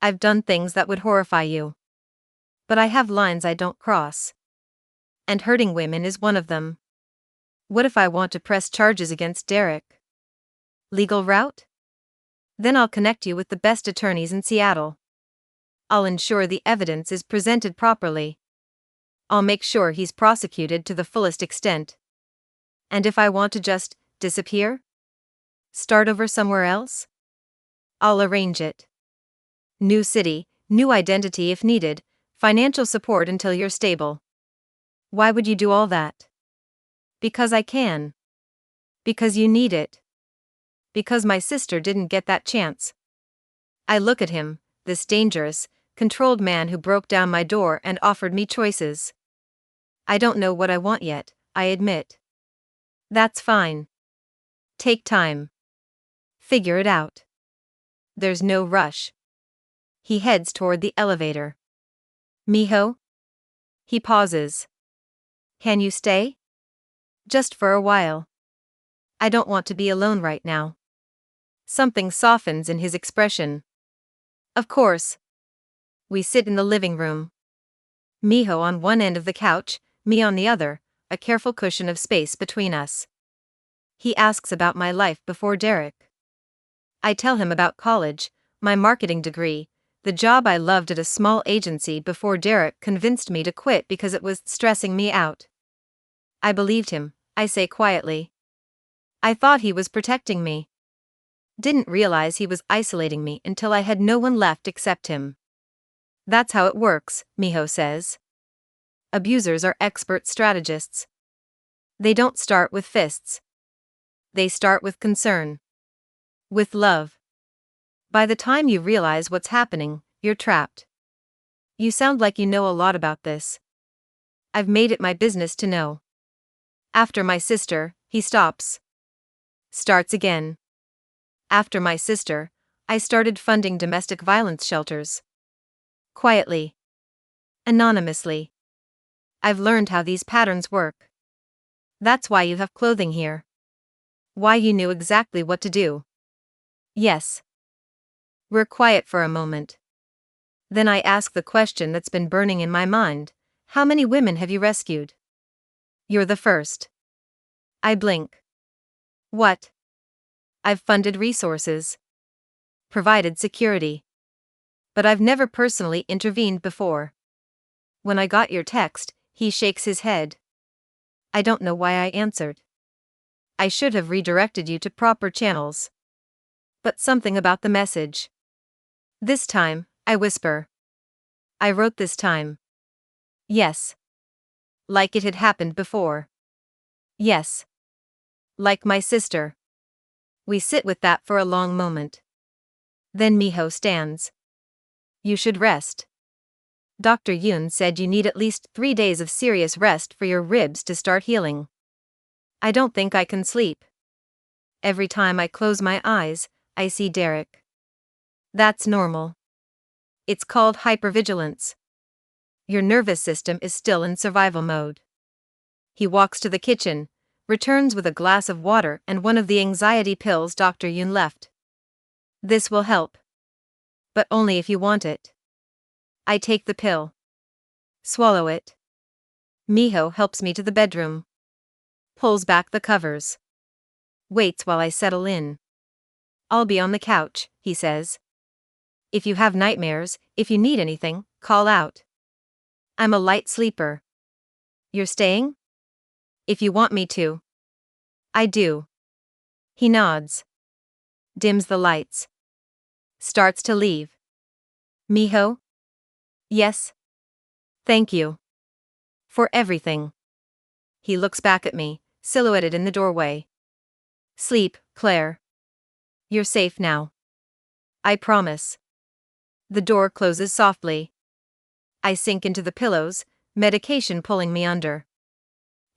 I've done things that would horrify you. But I have lines I don't cross. And hurting women is one of them. What if I want to press charges against Derek? Legal route? Then I'll connect you with the best attorneys in Seattle. I'll ensure the evidence is presented properly. I'll make sure he's prosecuted to the fullest extent. And if I want to just disappear? Start over somewhere else? I'll arrange it. New city, new identity if needed, financial support until you're stable. Why would you do all that? Because I can. Because you need it. Because my sister didn't get that chance. I look at him, this dangerous, controlled man who broke down my door and offered me choices. I don't know what I want yet, I admit. That's fine. Take time. Figure it out. There's no rush. He heads toward the elevator. Miho? He pauses. Can you stay? Just for a while. I don't want to be alone right now. Something softens in his expression. Of course. We sit in the living room. Miho on one end of the couch, me on the other, a careful cushion of space between us. He asks about my life before Derek. I tell him about college, my marketing degree, the job I loved at a small agency before Derek convinced me to quit because it was stressing me out. I believed him, I say quietly. I thought he was protecting me. Didn't realize he was isolating me until I had no one left except him. That's how it works, Miho says. Abusers are expert strategists. They don't start with fists. They start with concern. With love. By the time you realize what's happening, you're trapped. You sound like you know a lot about this. I've made it my business to know. After my sister, he stops. Starts again. After my sister, I started funding domestic violence shelters. Quietly. Anonymously. I've learned how these patterns work. That's why you have clothing here. Why you knew exactly what to do. Yes. We're quiet for a moment. Then I ask the question that's been burning in my mind. How many women have you rescued? You're the first. I blink. What? I've funded resources. Provided security. But I've never personally intervened before. When I got your text, he shakes his head. I don't know why I answered. I should have redirected you to proper channels. But something about the message. This time, I whisper. I wrote this time. Yes. Like it had happened before. Yes. Like my sister. We sit with that for a long moment. Then Miho stands. You should rest. Dr. Yoon said you need at least 3 days of serious rest for your ribs to start healing. I don't think I can sleep. Every time I close my eyes, I see Derek. That's normal. It's called hypervigilance. Your nervous system is still in survival mode. He walks to the kitchen, returns with a glass of water and one of the anxiety pills Dr. Yoon left. This will help. But only if you want it. I take the pill. Swallow it. Miho helps me to the bedroom. Pulls back the covers. Waits while I settle in. I'll be on the couch, he says. If you have nightmares, if you need anything, call out. I'm a light sleeper. You're staying? If you want me to. I do. He nods. Dims the lights. Starts to leave. Miho? Yes? Thank you. For everything. He looks back at me, silhouetted in the doorway. Sleep, Claire. You're safe now. I promise. The door closes softly. I sink into the pillows, medication pulling me under.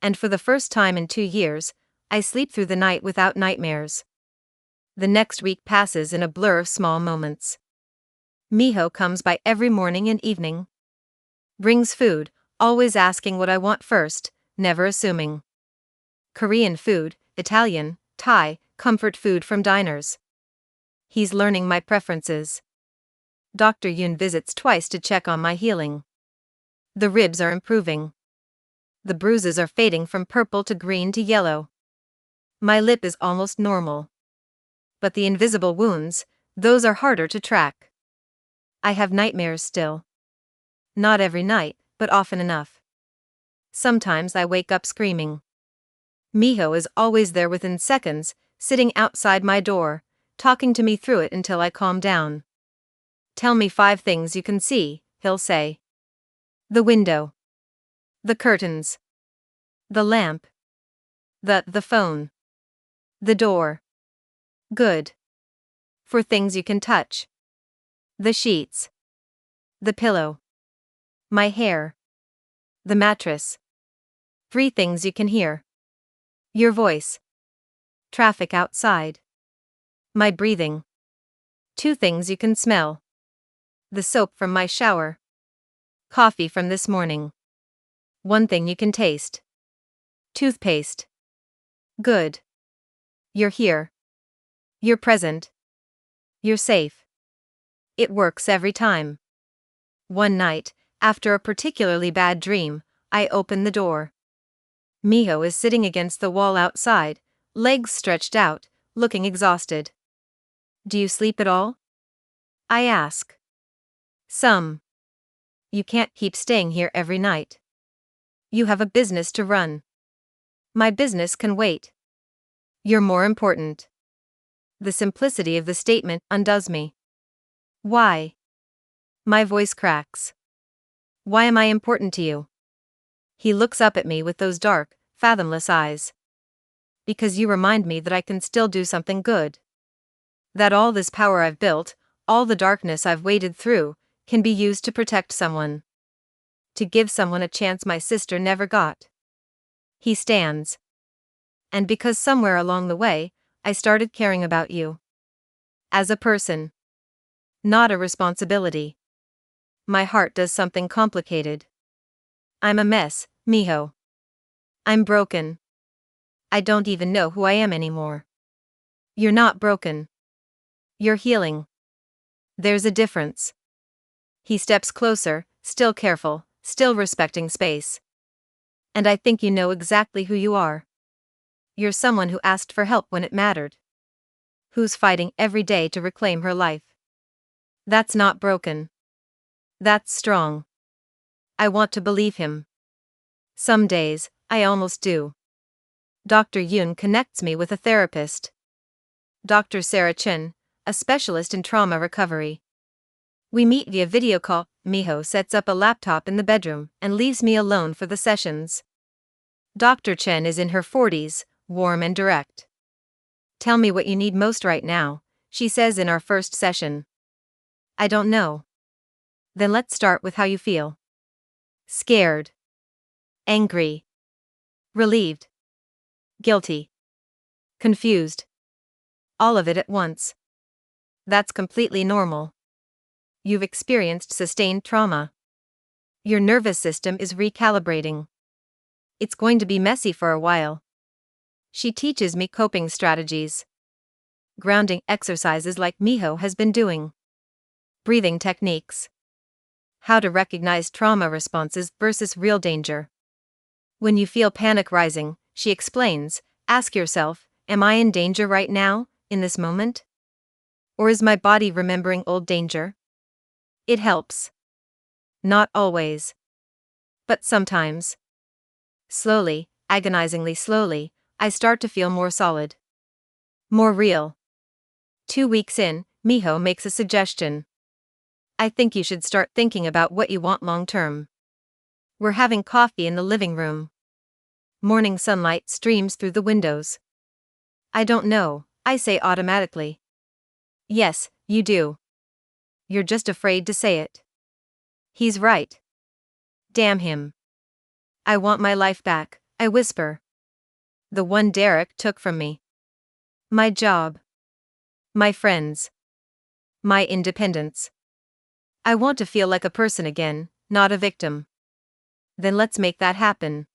And for the first time in 2 years, I sleep through the night without nightmares. The next week passes in a blur of small moments. Miho comes by every morning and evening. Brings food, always asking what I want first, never assuming. Korean food, Italian, Thai, comfort food from diners. He's learning my preferences. Dr. Yoon visits twice to check on my healing. The ribs are improving. The bruises are fading from purple to green to yellow. My lip is almost normal. But the invisible wounds, those are harder to track. I have nightmares still. Not every night, but often enough. Sometimes I wake up screaming. Miho is always there within seconds, sitting outside my door, talking to me through it until I calm down. Tell me 5 things you can see, he'll say. The window. The curtains. The lamp. The phone. The door. Good. For things you can touch. The sheets. The pillow. My hair. The mattress. 3 things you can hear. Your voice. Traffic outside. My breathing. 2 things you can smell. The soap from my shower. Coffee from this morning. 1 thing you can taste. Toothpaste. Good. You're here. You're present. You're safe. It works every time. One night, after a particularly bad dream, I open the door. Miho is sitting against the wall outside, legs stretched out, looking exhausted. Do you sleep at all? I ask. Some. You can't keep staying here every night. You have a business to run. My business can wait. You're more important. The simplicity of the statement undoes me. Why? My voice cracks. Why am I important to you? He looks up at me with those dark, fathomless eyes. Because you remind me that I can still do something good. That all this power I've built, all the darkness I've waded through, can be used to protect someone. To give someone a chance my sister never got. He stands. And because somewhere along the way, I started caring about you. As a person. Not a responsibility. My heart does something complicated. I'm a mess, Miho. I'm broken. I don't even know who I am anymore. You're not broken. You're healing. There's a difference. He steps closer, still careful, still respecting space. And I think you know exactly who you are. You're someone who asked for help when it mattered. Who's fighting every day to reclaim her life. That's not broken. That's strong. I want to believe him. Some days, I almost do. Dr. Yoon connects me with a therapist. Dr. Sarah Chen, a specialist in trauma recovery. We meet via video call. Miho sets up a laptop in the bedroom and leaves me alone for the sessions. Dr. Chen is in her 40s, warm and direct. Tell me what you need most right now, she says in our first session. I don't know. Then let's start with how you feel. Scared. Angry. Relieved. Guilty. Confused. All of it at once. That's completely normal. You've experienced sustained trauma. Your nervous system is recalibrating. It's going to be messy for a while. She teaches me coping strategies. Grounding exercises like Miho has been doing. Breathing techniques. How to recognize trauma responses versus real danger. When you feel panic rising, she explains, ask yourself, am I in danger right now, in this moment? Or is my body remembering old danger? It helps. Not always. But sometimes. Slowly, agonizingly slowly, I start to feel more solid. More real. 2 weeks in, Miho makes a suggestion. I think you should start thinking about what you want long term. We're having coffee in the living room. Morning sunlight streams through the windows. I don't know, I say automatically. Yes, you do. You're just afraid to say it. He's right. Damn him. I want my life back, I whisper. The one Derek took from me. My job. My friends. My independence. I want to feel like a person again, not a victim. Then let's make that happen.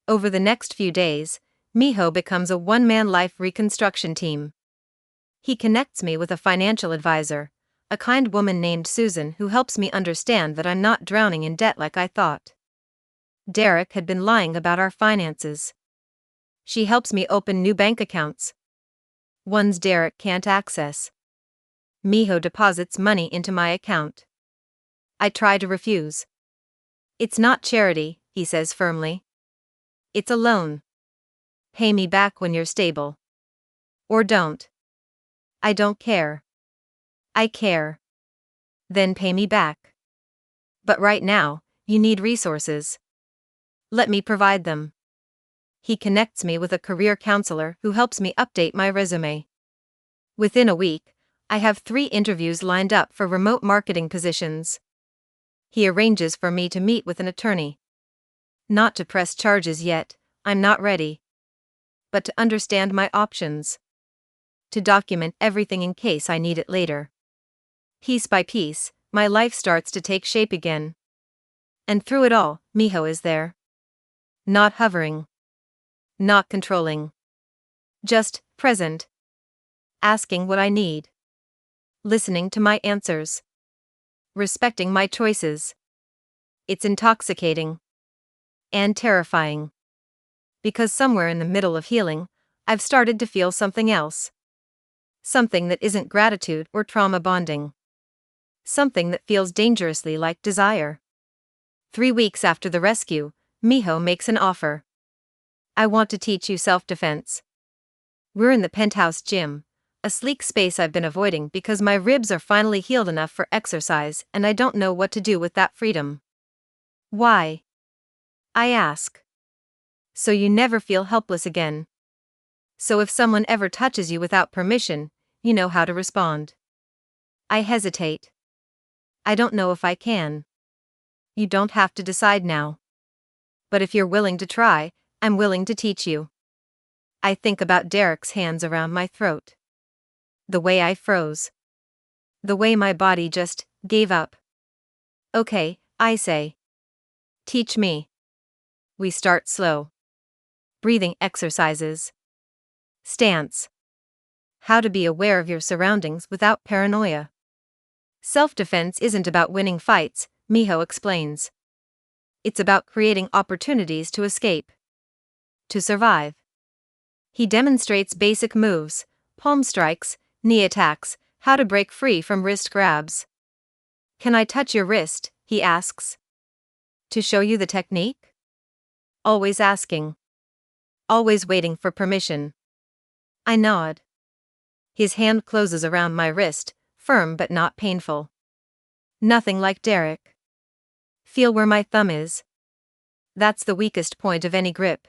Over the next few days, Miho becomes a one-man life reconstruction team. He connects me with a financial advisor, a kind woman named Susan who helps me understand that I'm not drowning in debt like I thought. Derek had been lying about our finances. She helps me open new bank accounts. Ones Derek can't access. Miho deposits money into my account. I try to refuse. It's not charity, he says firmly. It's a loan. Pay me back when you're stable. Or don't. I don't care. I care. Then pay me back. But right now, you need resources. Let me provide them. he connects me with a career counselor who helps me update my resume. Within a week, I have 3 interviews lined up for remote marketing positions. He arranges for me to meet with an attorney. Not to press charges yet, I'm not ready. But to understand my options. To document everything in case I need it later. Piece by piece, my life starts to take shape again. And through it all, Miho is there. Not hovering. Not controlling. Just present. Asking what I need. Listening to my answers. Respecting my choices. It's intoxicating. And terrifying. Because somewhere in the middle of healing, I've started to feel something else. Something that isn't gratitude or trauma bonding. Something that feels dangerously like desire. 3 weeks after the rescue, Miho makes an offer. I want to teach you self-defense. We're in the penthouse gym, a sleek space I've been avoiding because my ribs are finally healed enough for exercise and I don't know what to do with that freedom. Why? I ask. So you never feel helpless again. So if someone ever touches you without permission, you know how to respond. I hesitate. I don't know if I can. You don't have to decide now. But if you're willing to try, I'm willing to teach you. I think about Derek's hands around my throat. The way I froze. The way my body just gave up. Okay, I say. Teach me. We start slow. Breathing exercises. Stance. How to be aware of your surroundings without paranoia. Self-defense isn't about winning fights, Miho explains. It's about creating opportunities to escape. To survive. He demonstrates basic moves, palm strikes, knee attacks, how to break free from wrist grabs. Can I touch your wrist? He asks. To show you the technique? Always asking. Always waiting for permission. I nod. His hand closes around my wrist, firm but not painful. Nothing like Derek. Feel where my thumb is. That's the weakest point of any grip.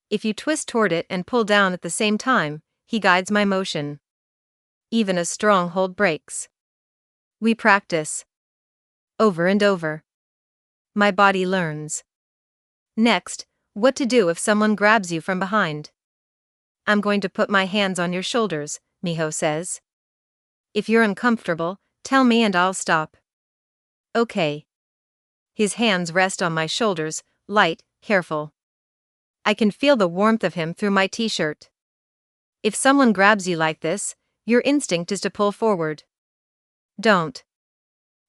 If you twist toward it and pull down at the same time, he guides my motion. Even a strong hold breaks. We practice. Over and over. My body learns. Next, what to do if someone grabs you from behind. I'm going to put my hands on your shoulders, Miho says. If you're uncomfortable, tell me and I'll stop. Okay. His hands rest on my shoulders, light, careful. I can feel the warmth of him through my t-shirt. If someone grabs you like this, your instinct is to pull forward. Don't.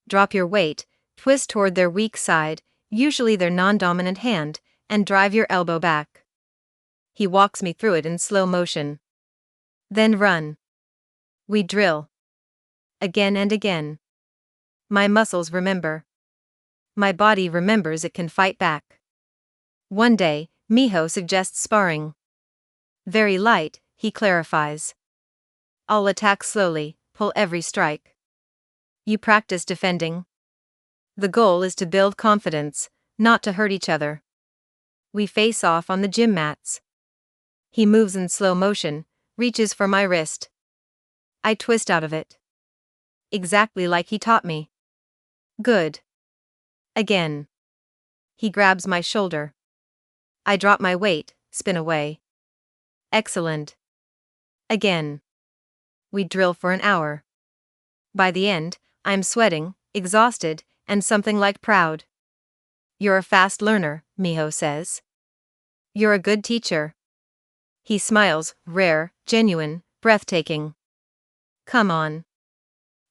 Drop your weight, twist toward their weak side, usually their non-dominant hand, and drive your elbow back. He walks me through it in slow motion. Then run. We drill. Again and again. My muscles remember. My body remembers it can fight back. One day, Miho suggests sparring. Very light, he clarifies. I'll attack slowly, pull every strike. You practice defending. The goal is to build confidence, not to hurt each other. We face off on the gym mats. He moves in slow motion, reaches for my wrist. I twist out of it. Exactly like he taught me. Good. Again. He grabs my shoulder. I drop my weight, spin away. Excellent. Again. We drill for an hour. By the end, I'm sweating, exhausted, and something like proud. You're a fast learner, Miho says. You're a good teacher. He smiles, rare, genuine, breathtaking. Come on.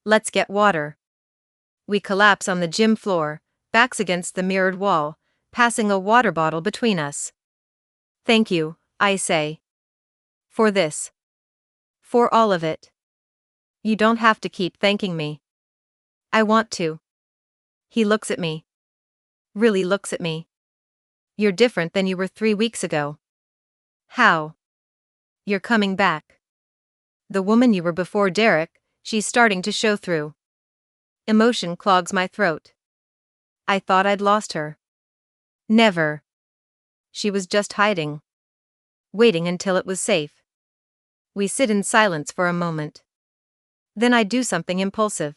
Let's get water. We collapse on the gym floor, backs against the mirrored wall, passing a water bottle between us. Thank you, I say. For this. For all of it. You don't have to keep thanking me. I want to. He looks at me. Really looks at me. You're different than you were 3 weeks ago. How? You're coming back. The woman you were before Derek, she's starting to show through. Emotion clogs my throat. I thought I'd lost her. Never. She was just hiding. waiting until it was safe. We sit in silence for a moment. Then I do something impulsive.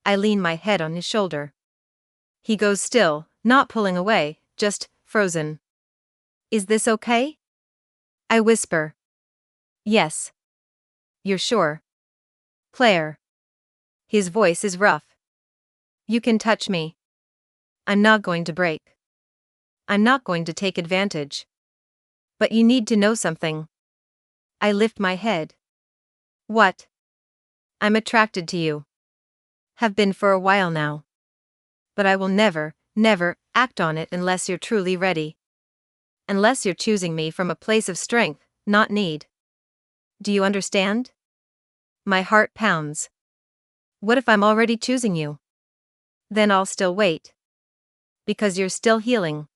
I lean my head on his shoulder. He goes still, not pulling away, just frozen. Is this okay? I whisper. Yes. You're sure? Claire. His voice is rough. You can touch me. I'm not going to break. I'm not going to take advantage. But you need to know something. I lift my head. What? I'm attracted to you. Have been for a while now. But I will never, never act on it unless you're truly ready. Unless you're choosing me from a place of strength, not need. Do you understand? My heart pounds. What if I'm already choosing you? Then I'll still wait. Because you're still healing.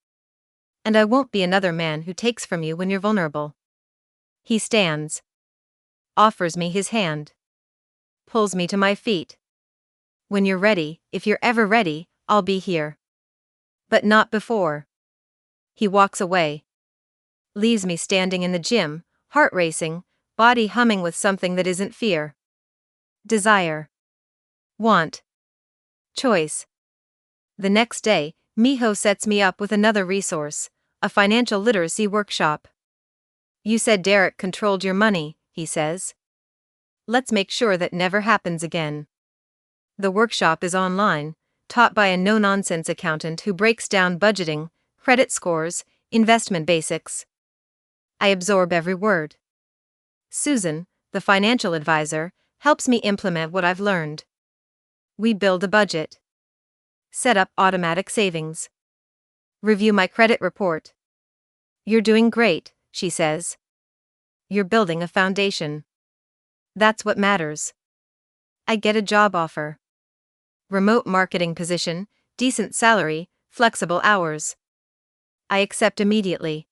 And I won't be another man who takes from you when you're vulnerable. He stands. Offers me his hand. Pulls me to my feet. When you're ready, if you're ever ready, I'll be here. But not before. He walks away. Leaves me standing in the gym, heart racing, body humming with something that isn't fear. Desire. Want. Choice. The next day, Miho sets me up with another resource, a financial literacy workshop. You said Derek controlled your money, he says. Let's make sure that never happens again. The workshop is online, taught by a no-nonsense accountant who breaks down budgeting, credit scores, investment basics. I absorb every word. Susan, the financial advisor, helps me implement what I've learned. We build a budget. Set up automatic savings. Review my credit report. You're doing great, she says. You're building a foundation. That's what matters. I get a job offer. Remote marketing position, decent salary, flexible hours. I accept immediately.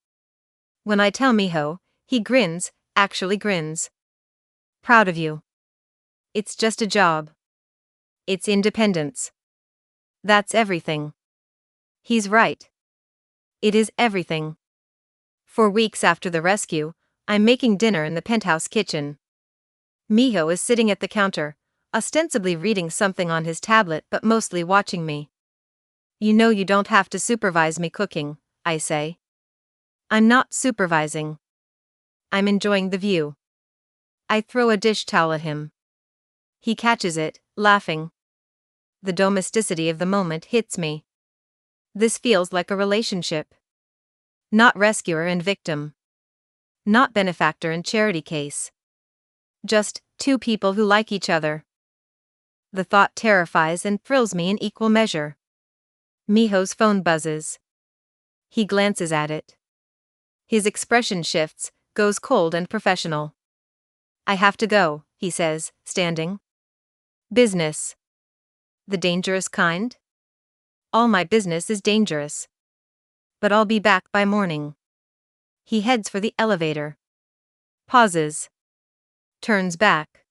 When I tell Miho, he grins, actually grins. Proud of you. It's just a job. It's independence. That's everything. He's right. It is everything. For weeks after the rescue, I'm making dinner in the penthouse kitchen. Miho is sitting at the counter, ostensibly reading something on his tablet but mostly watching me. You know you don't have to supervise me cooking, I say. I'm not supervising. I'm enjoying the view. I throw a dish towel at him. He catches it, laughing. The domesticity of the moment hits me. This feels like a relationship. Not rescuer and victim. Not benefactor and charity case. Just two people who like each other. The thought terrifies and thrills me in equal measure. Miho's phone buzzes. He glances at it. His expression shifts, goes cold and professional. I have to go, he says, standing. Business. The dangerous kind? All my business is dangerous. But I'll be back by morning. He heads for the elevator. Pauses. Turns back.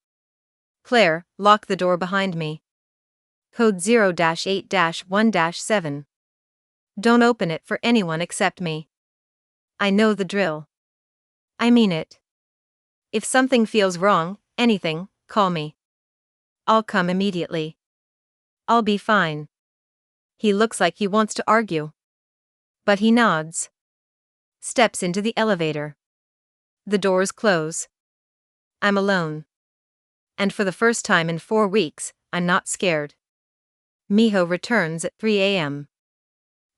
Claire, lock the door behind me. Code 0-8-1-7. Don't open it for anyone except me. I know the drill. I mean it. If something feels wrong, anything, call me. I'll come immediately. I'll be fine. He looks like he wants to argue. But he nods. Steps into the elevator. The doors close. I'm alone. And for the first time in 4 weeks, I'm not scared. Miho returns at 3 a.m.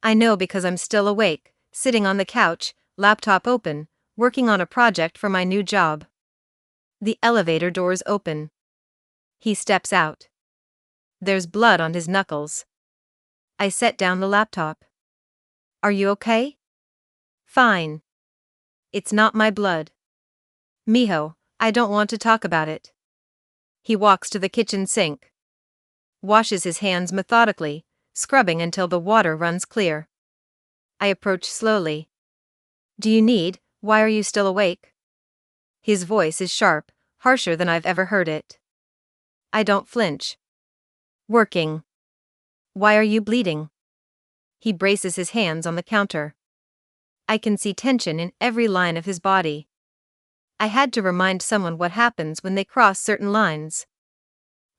I know because I'm still awake, sitting on the couch, laptop open, working on a project for my new job. The elevator doors open. He steps out. There's blood on his knuckles. I set down the laptop. Are you okay? Fine. It's not my blood. Miho, I don't want to talk about it. He walks to the kitchen sink. Washes his hands methodically, scrubbing until the water runs clear. I approach slowly. Do you need, why are you still awake? His voice is sharp, harsher than I've ever heard it. I don't flinch. Working. Why are you bleeding? He braces his hands on the counter. I can see tension in every line of his body. I had to remind someone what happens when they cross certain lines.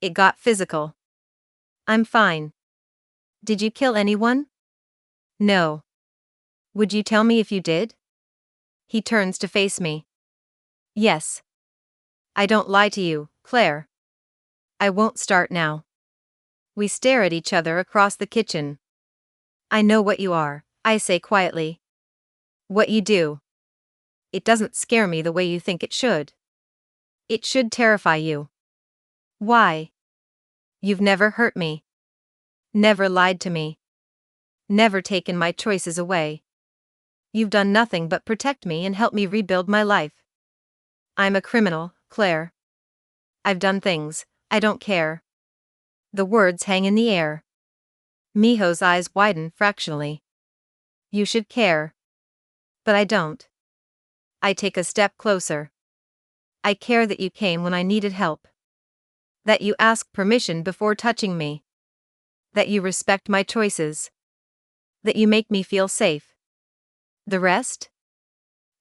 It got physical. I'm fine. Did you kill anyone? No. Would you tell me if you did? He turns to face me. Yes. I don't lie to you, Claire. I won't start now. We stare at each other across the kitchen. I know what you are, I say quietly. What you do. It doesn't scare me the way you think it should. It should terrify you. Why? You've never hurt me. Never lied to me. Never taken my choices away. You've done nothing but protect me and help me rebuild my life. I'm a criminal, Claire. I've done things, I don't care. The words hang in the air. Miho's eyes widen fractionally. You should care. But I don't. I take a step closer. I care that you came when I needed help. That you asked permission before touching me. That you respect my choices. That you make me feel safe. The rest?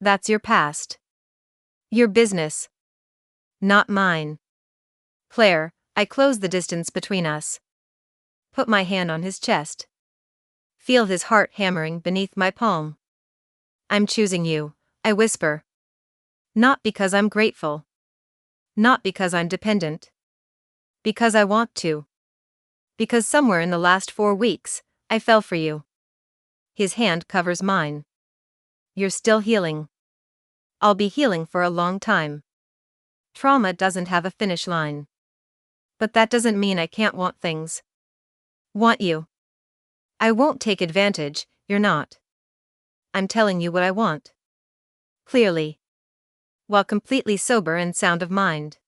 That's your past. Your business. Not mine. Claire, I close the distance between us. Put my hand on his chest. Feel his heart hammering beneath my palm. I'm choosing you, I whisper. Not because I'm grateful. Not because I'm dependent. Because I want to. Because somewhere in the last 4 weeks, I fell for you. His hand covers mine. You're still healing. I'll be healing for a long time. Trauma doesn't have a finish line. But that doesn't mean I can't want things. Want you. I won't take advantage, you're not. I'm telling you what I want. Clearly. While completely sober and sound of mind.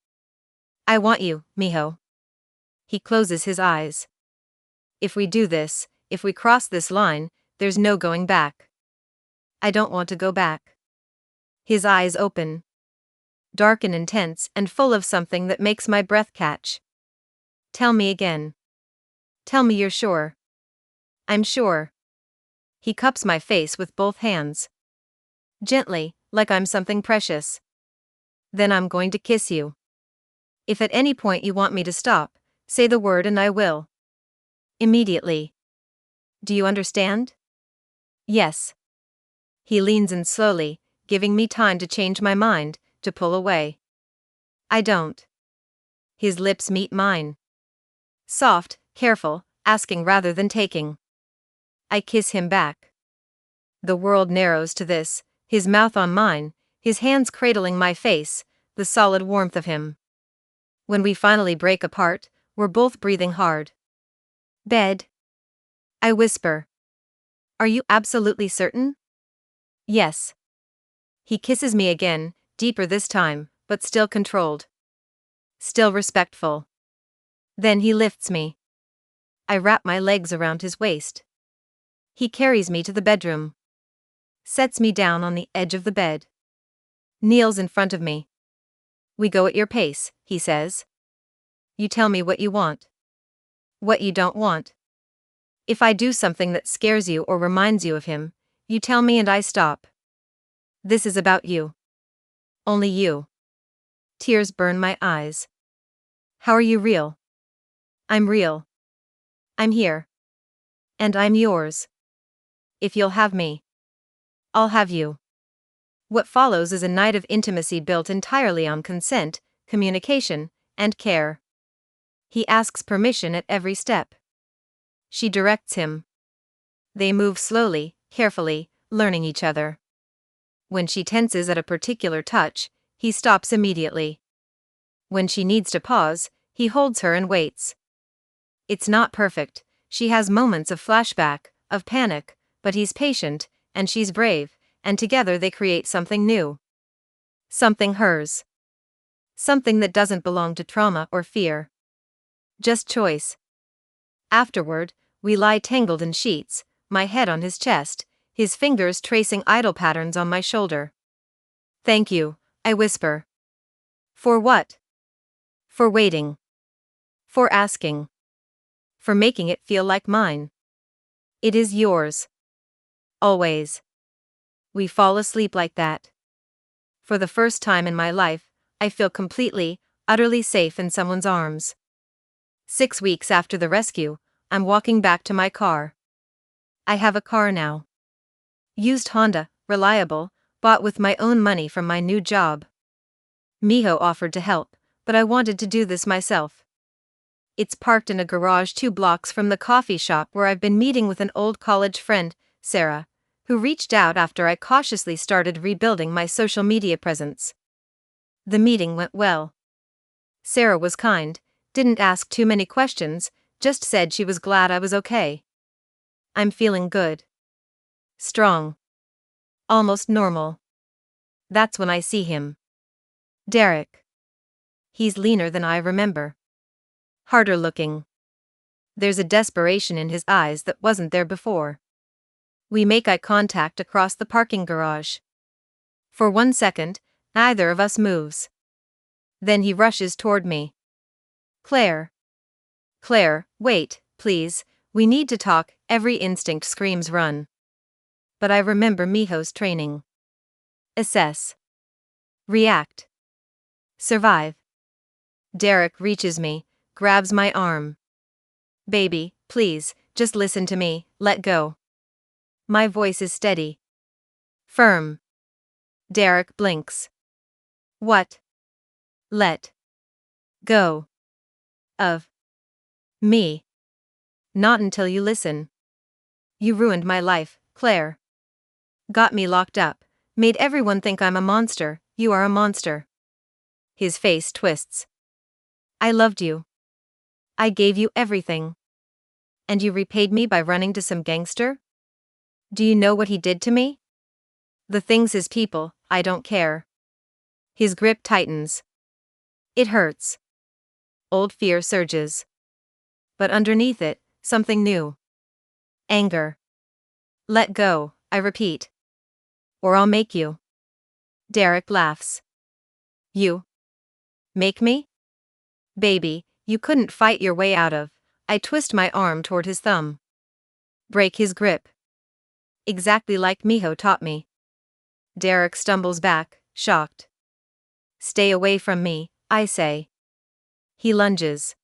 I want you, Miho. He closes his eyes. If we do this, if we cross this line, there's no going back. I don't want to go back. His eyes open. Dark and intense and full of something that makes my breath catch. Tell me again. Tell me you're sure. I'm sure. He cups my face with both hands. Gently, like I'm something precious. Then I'm going to kiss you. If at any point you want me to stop, say the word and I will. Immediately. Do you understand? Yes. He leans in slowly, giving me time to change my mind, to pull away. I don't. His lips meet mine. Soft, careful, asking rather than taking. I kiss him back. The world narrows to this, his mouth on mine, his hands cradling my face, the solid warmth of him. When we finally break apart, we're both breathing hard. Bed. I whisper. Are you absolutely certain? Yes. He kisses me again, deeper this time, but still controlled. Still respectful. Then he lifts me. I wrap my legs around his waist. He carries me to the bedroom. Sets me down on the edge of the bed. Kneels in front of me. We go at your pace, he says. You tell me what you want. What you don't want. If I do something that scares you or reminds you of him, you tell me and I stop. This is about you. Only you. Tears burn my eyes. How are you real? I'm real. I'm here. And I'm yours. If you'll have me, I'll have you. What follows is a night of intimacy built entirely on consent, communication, and care. He asks permission at every step. She directs him. They move slowly, carefully, learning each other. When she tenses at a particular touch, he stops immediately. When she needs to pause, he holds her and waits. It's not perfect, she has moments of flashback, of panic, but he's patient, and she's brave, and together they create something new. Something hers. Something that doesn't belong to trauma or fear. Just choice. Afterward, we lie tangled in sheets, my head on his chest, his fingers tracing idle patterns on my shoulder. Thank you, I whisper. For what? For waiting. For asking. For making it feel like mine. It is yours. Always. We fall asleep like that. For the first time in my life, I feel completely, utterly safe in someone's arms. 6 weeks after the rescue, I'm walking back to my car. I have a car now. Used Honda, reliable, bought with my own money from my new job. Miho offered to help, but I wanted to do this myself. It's parked in a garage 2 blocks from the coffee shop where I've been meeting with an old college friend, Sarah, who reached out after I cautiously started rebuilding my social media presence. The meeting went well. Sarah was kind, didn't ask too many questions, just said she was glad I was okay. I'm feeling good. Strong. Almost normal. That's when I see him. Derek. He's leaner than I remember. Harder looking. There's a desperation in his eyes that wasn't there before. We make eye contact across the parking garage. For 1 second, neither of us moves. Then he rushes toward me. Claire. Claire, wait, please, we need to talk. Every instinct screams run. But I remember Miho's training. Assess. React. Survive. Derek reaches me, grabs my arm. Baby, please, just listen to me, let go. My voice is steady. Firm. Derek blinks. What? Let go of me. Not until you listen. You ruined my life, Claire. Got me locked up, made everyone think I'm a monster. You are a monster. His face twists. I loved you. I gave you everything. And you repaid me by running to some gangster? Do you know what he did to me? The things his people, I don't care. His grip tightens. It hurts. Old fear surges. But underneath it, something new. Anger. Let go, I repeat. Or I'll make you. Derek laughs. You? Make me? Baby, you couldn't fight your way out of. I twist my arm toward his thumb. Break his grip. Exactly like Miho taught me. Derek stumbles back, shocked. Stay away from me, I say. He lunges.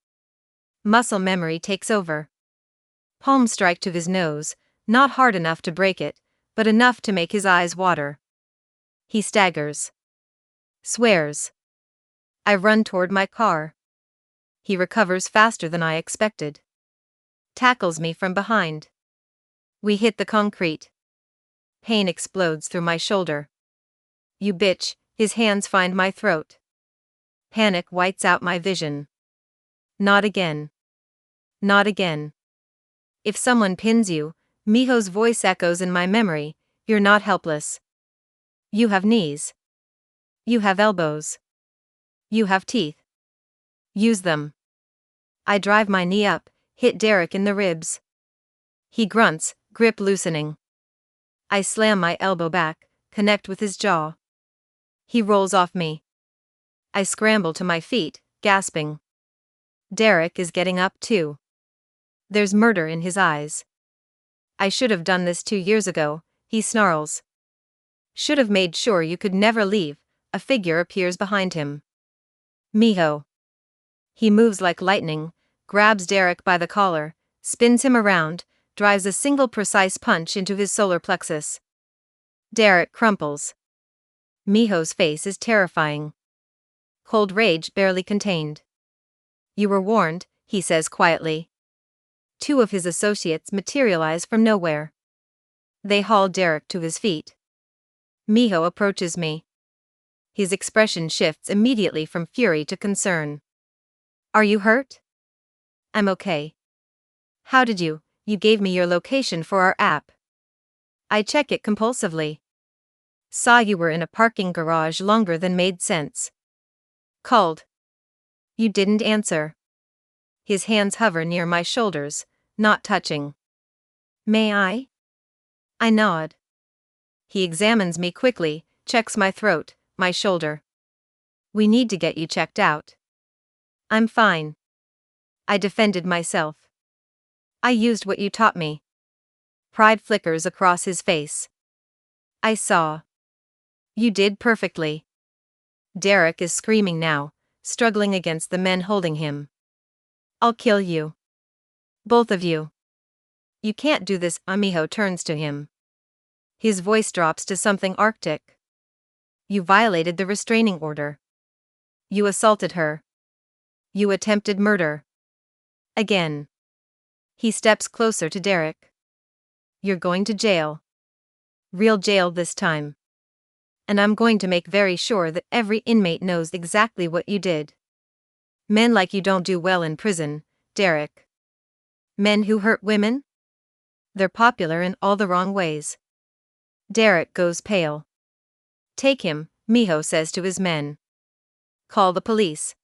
Muscle memory takes over. Palm strike to his nose, not hard enough to break it, but enough to make his eyes water. He staggers. Swears. I run toward my car. He recovers faster than I expected. Tackles me from behind. We hit the concrete. Pain explodes through my shoulder. You bitch, his hands find my throat. Panic whites out my vision. Not again. Not again. If someone pins you, Miho's voice echoes in my memory, you're not helpless. You have knees. You have elbows. You have teeth. Use them. I drive my knee up, hit Derek in the ribs. He grunts, grip loosening. I slam my elbow back, connect with his jaw. He rolls off me. I scramble to my feet, gasping. Derek is getting up too. There's murder in his eyes. I should have done this 2 years ago, he snarls. Should have made sure you could never leave. A figure appears behind him. Miho. He moves like lightning, grabs Derek by the collar, spins him around, drives a single precise punch into his solar plexus. Derek crumples. Miho's face is terrifying. Cold rage barely contained. You were warned, he says quietly. 2 of his associates materialize from nowhere. They haul Derek to his feet. Miho approaches me. His expression shifts immediately from fury to concern. Are you hurt? I'm okay. How did you gave me your location for our app. I check it compulsively. Saw you were in a parking garage longer than made sense. Called. You didn't answer. His hands hover near my shoulders, not touching. May I? I nod. He examines me quickly, checks my throat, my shoulder. We need to get you checked out. I'm fine. I defended myself. I used what you taught me. Pride flickers across his face. I saw. You did perfectly. Derek is screaming now, struggling against the men holding him. I'll kill you. Both of you. You can't do this. Miho turns to him. His voice drops to something arctic. You violated the restraining order. You assaulted her. You attempted murder. Again. He steps closer to Derek. You're going to jail. Real jail this time. And I'm going to make very sure that every inmate knows exactly what you did. Men like you don't do well in prison, Derek. Men who hurt women? They're popular in all the wrong ways. Derek goes pale. Take him, Miho says to his men. Call the police.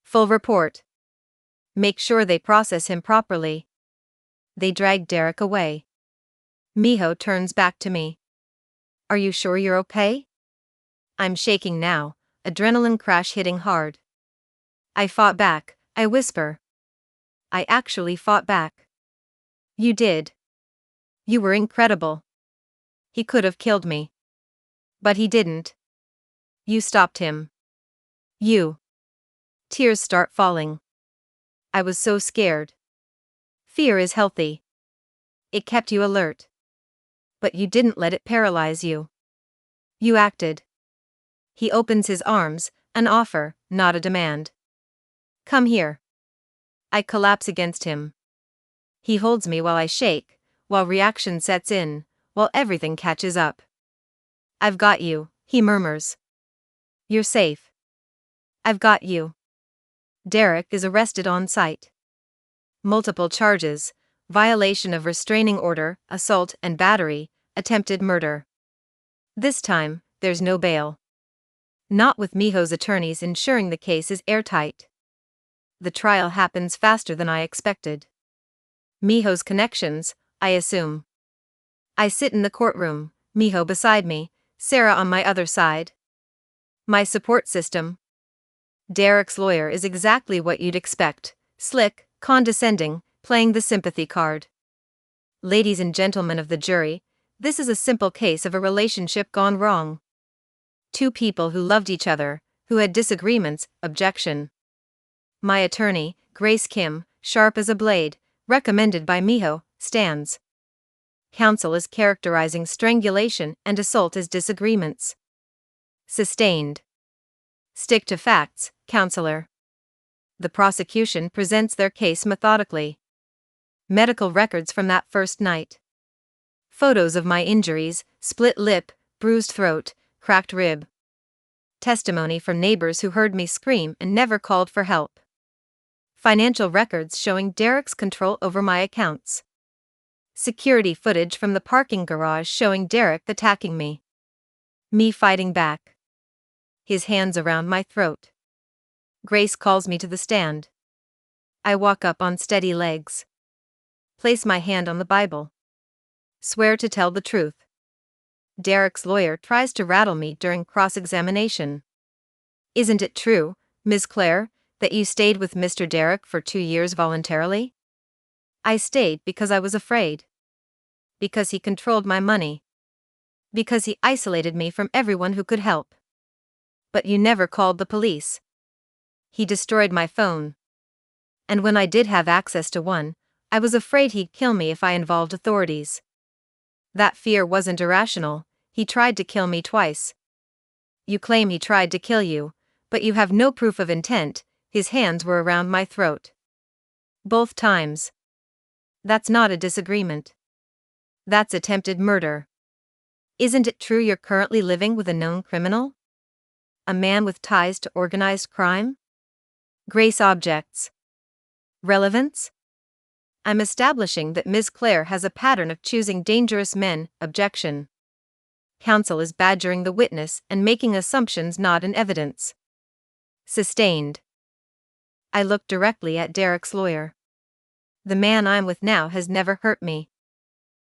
Full report. Make sure they process him properly. They drag Derek away. Miho turns back to me. Are you sure you're okay? I'm shaking now, adrenaline crash hitting hard. I fought back, I whisper. I actually fought back. You did. You were incredible. He could have killed me. But he didn't. You stopped him. You. Tears start falling. I was so scared. Fear is healthy. It kept you alert. But you didn't let it paralyze you. You acted. He opens his arms, an offer, not a demand. Come here. I collapse against him. He holds me while I shake, while reaction sets in, while everything catches up. I've got you, he murmurs. You're safe. I've got you. Derek is arrested on site. Multiple charges: violation of restraining order, assault and battery, attempted murder. This time, there's no bail. Not with Miho's attorneys ensuring the case is airtight. The trial happens faster than I expected. Miho's connections, I assume. I sit in the courtroom, Miho beside me, Sarah on my other side. My support system. Derek's lawyer is exactly what you'd expect: slick, condescending, playing the sympathy card. Ladies and gentlemen of the jury, this is a simple case of a relationship gone wrong. Two people who loved each other, who had disagreements, objection. My attorney, Grace Kim, sharp as a blade, recommended by Miho, stands. Counsel is characterizing strangulation and assault as disagreements. Sustained. Stick to facts, counselor. The prosecution presents their case methodically. Medical records from that first night. Photos of my injuries: split lip, bruised throat, cracked rib. Testimony from neighbors who heard me scream and never called for help. Financial records showing Derek's control over my accounts. Security footage from the parking garage showing Derek attacking me. Me fighting back. His hands around my throat. Grace calls me to the stand. I walk up on steady legs. Place my hand on the Bible. Swear to tell the truth. Derek's lawyer tries to rattle me during cross-examination. Isn't it true, Ms. Claire, that you stayed with Mr. Derek for 2 years voluntarily? I stayed because I was afraid. Because he controlled my money. Because he isolated me from everyone who could help. But you never called the police. He destroyed my phone. And when I did have access to one, I was afraid he'd kill me if I involved authorities. That fear wasn't irrational. He tried to kill me twice. You claim he tried to kill you, but you have no proof of intent. His hands were around my throat. Both times. That's not a disagreement. That's attempted murder. Isn't it true you're currently living with a known criminal? A man with ties to organized crime? Grace objects. Relevance? I'm establishing that Ms. Claire has a pattern of choosing dangerous men, objection. Counsel is badgering the witness and making assumptions not in evidence. Sustained. I look directly at Derek's lawyer. The man I'm with now has never hurt me.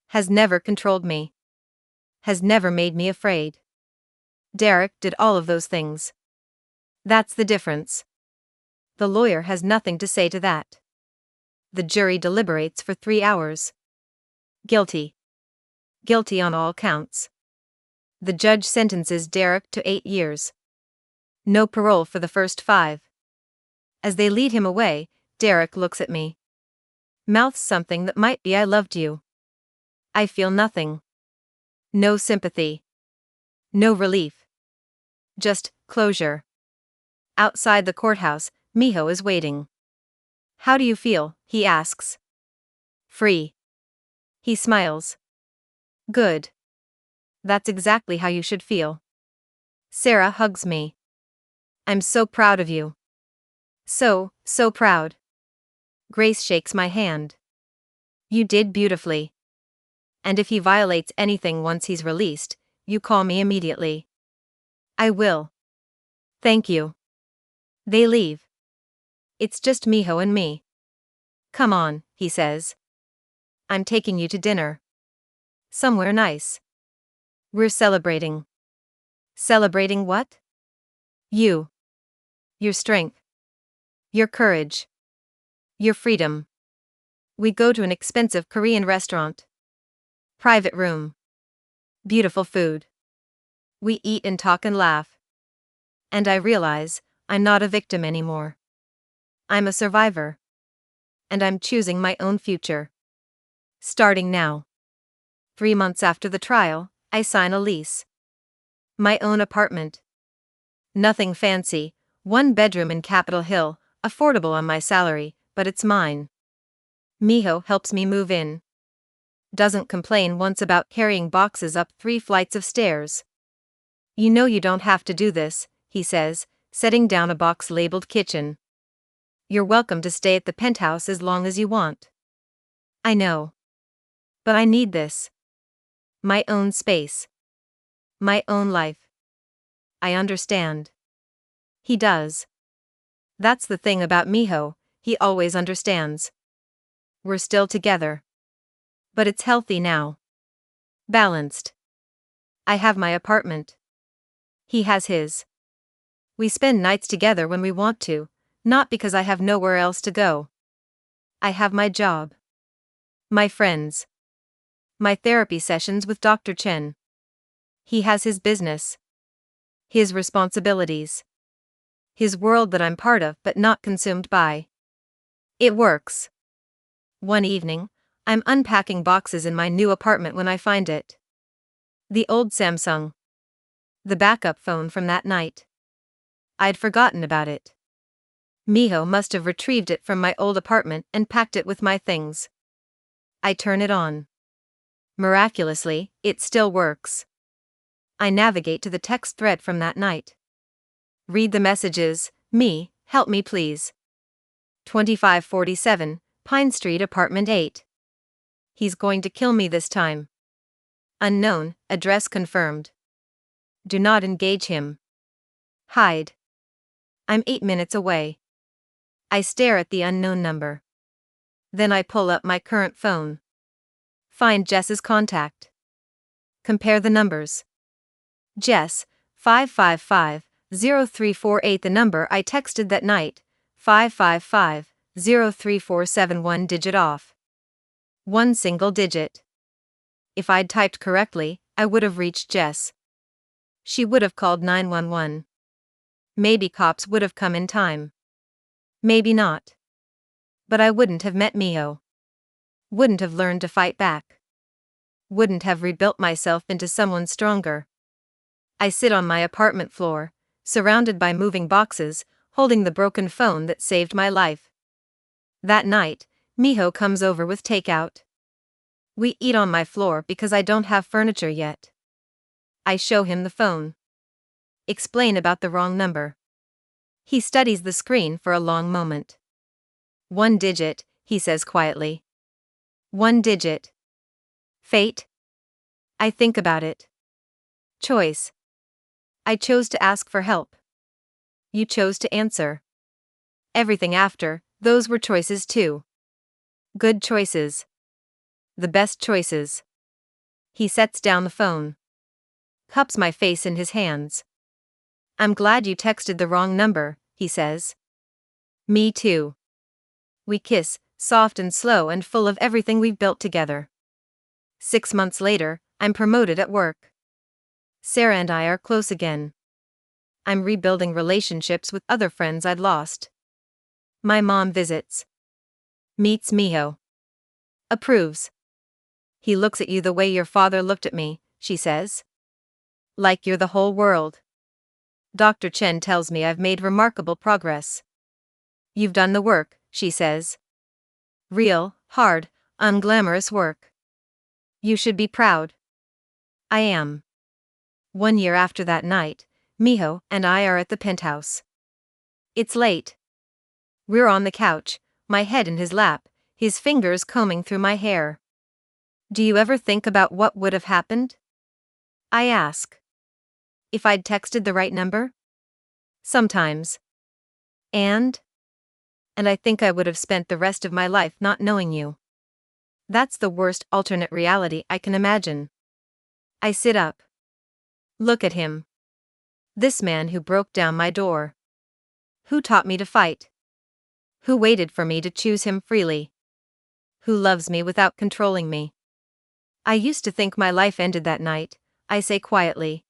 Has never controlled me. Has never made me afraid. Derek did all of those things. That's the difference. The lawyer has nothing to say to that. The jury deliberates for 3 hours. Guilty. Guilty on all counts. The judge sentences Derek to 8 years. No parole for the first 5. As they lead him away, Derek looks at me. Mouths something that might be "I loved you." I feel nothing. No sympathy. No relief. Just closure. Outside the courthouse, Miho is waiting. "How do you feel?" he asks. "Free." He smiles. "Good. That's exactly how you should feel." Sarah hugs me. "I'm so proud of you. So proud." Grace shakes my hand. "You did beautifully. And if he violates anything once he's released, you call me immediately." "I will." "Thank you." They leave. It's just Miho and me. "Come on," he says. "I'm taking you to dinner. Somewhere nice. We're celebrating." "Celebrating what?" "You. Your strength. Your courage. Your freedom." We go to an expensive Korean restaurant. Private room. Beautiful food. We eat and talk and laugh. And I realize, I'm not a victim anymore. I'm a survivor. And I'm choosing my own future. Starting now. 3 months after the trial, I sign a lease. My own apartment. Nothing fancy, 1 bedroom in Capitol Hill, affordable on my salary, but it's mine. Miho helps me move in. Doesn't complain once about carrying boxes up 3 flights of stairs. "You know you don't have to do this," he says, setting down a box labeled kitchen. "You're welcome to stay at the penthouse as long as you want." I know. But I need this. My own space. My own life. I understand. He does. That's the thing about Miho, he always understands. We're still together. But it's healthy now. Balanced. I have my apartment. He has his. We spend nights together when we want to, not because I have nowhere else to go. I have my job. My friends. My therapy sessions with Dr. Chen. He has his business. His responsibilities. His world that I'm part of but not consumed by. It works. One evening, I'm unpacking boxes in my new apartment when I find it. The old Samsung. The backup phone from that night. I'd forgotten about it. Miho must have retrieved it from my old apartment and packed it with my things. I turn it on. Miraculously, it still works. I navigate to the text thread from that night. Read the messages. "Me, help me please. 2547, Pine Street, Apartment 8. He's going to kill me this time. Unknown, address confirmed. Do not engage him. Hide. I'm 8 minutes away." I stare at the unknown number. Then I pull up my current phone. Find Jess's contact. Compare the numbers. Jess, 555-0348. The number I texted that night, 555-03471. 1 digit off. 1 single digit. If I'd typed correctly, I would have reached Jess. She would have called 911. Maybe cops would have come in time. Maybe not. But I wouldn't have met Miho. Wouldn't have learned to fight back. Wouldn't have rebuilt myself into someone stronger. I sit on my apartment floor, surrounded by moving boxes, holding the broken phone that saved my life. That night, Miho comes over with takeout. We eat on my floor because I don't have furniture yet. I show him the phone. Explain about the wrong number. He studies the screen for a long moment. 1 digit, he says quietly. 1 digit. Fate? I think about it. Choice. I chose to ask for help. You chose to answer. Everything after, those were choices too. Good choices. The best choices. He sets down the phone. Cups my face in his hands. "I'm glad you texted the wrong number," he says. "Me too." We kiss, soft and slow and full of everything we've built together. 6 months later, I'm promoted at work. Sarah and I are close again. I'm rebuilding relationships with other friends I'd lost. My mom visits. Meets Miho. Approves. He looks at you the way your father looked at me, she says. Like you're the whole world. Dr. Chen tells me I've made remarkable progress. You've done the work, she says. Real, hard, unglamorous work. You should be proud. I am. 1 year after that night, Miho and I are at the penthouse. It's late. We're on the couch, my head in his lap, his fingers combing through my hair. Do you ever think about what would have happened? I ask. If I'd texted the right number? Sometimes. And I think I would have spent the rest of my life not knowing you. That's the worst alternate reality I can imagine. I sit up. Look at him. This man who broke down my door. Who taught me to fight. Who waited for me to choose him freely. Who loves me without controlling me. I used to think my life ended that night, I say quietly.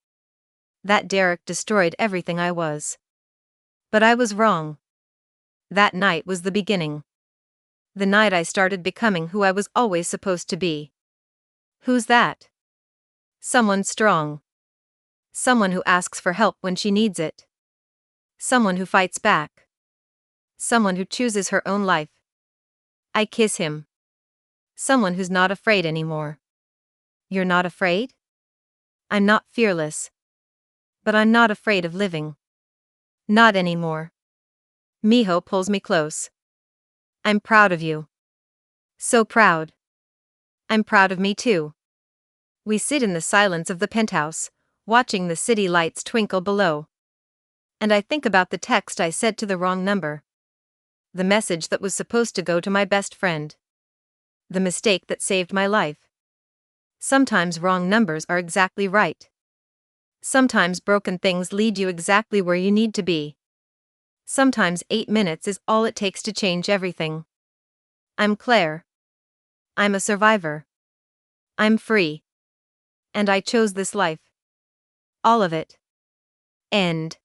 That Derek destroyed everything I was. But I was wrong. That night was the beginning. The night I started becoming who I was always supposed to be. Who's that? Someone strong. Someone who asks for help when she needs it. Someone who fights back. Someone who chooses her own life. I kiss him. Someone who's not afraid anymore. You're not afraid? I'm not fearless. But I'm not afraid of living. Not anymore. Miho pulls me close. I'm proud of you. So proud. I'm proud of me too. We sit in the silence of the penthouse, watching the city lights twinkle below. And I think about the text I sent to the wrong number. The message that was supposed to go to my best friend. The mistake that saved my life. Sometimes wrong numbers are exactly right. Sometimes broken things lead you exactly where you need to be. Sometimes 8 minutes is all it takes to change everything. I'm Claire. I'm a survivor. I'm free. And I chose this life. All of it. End.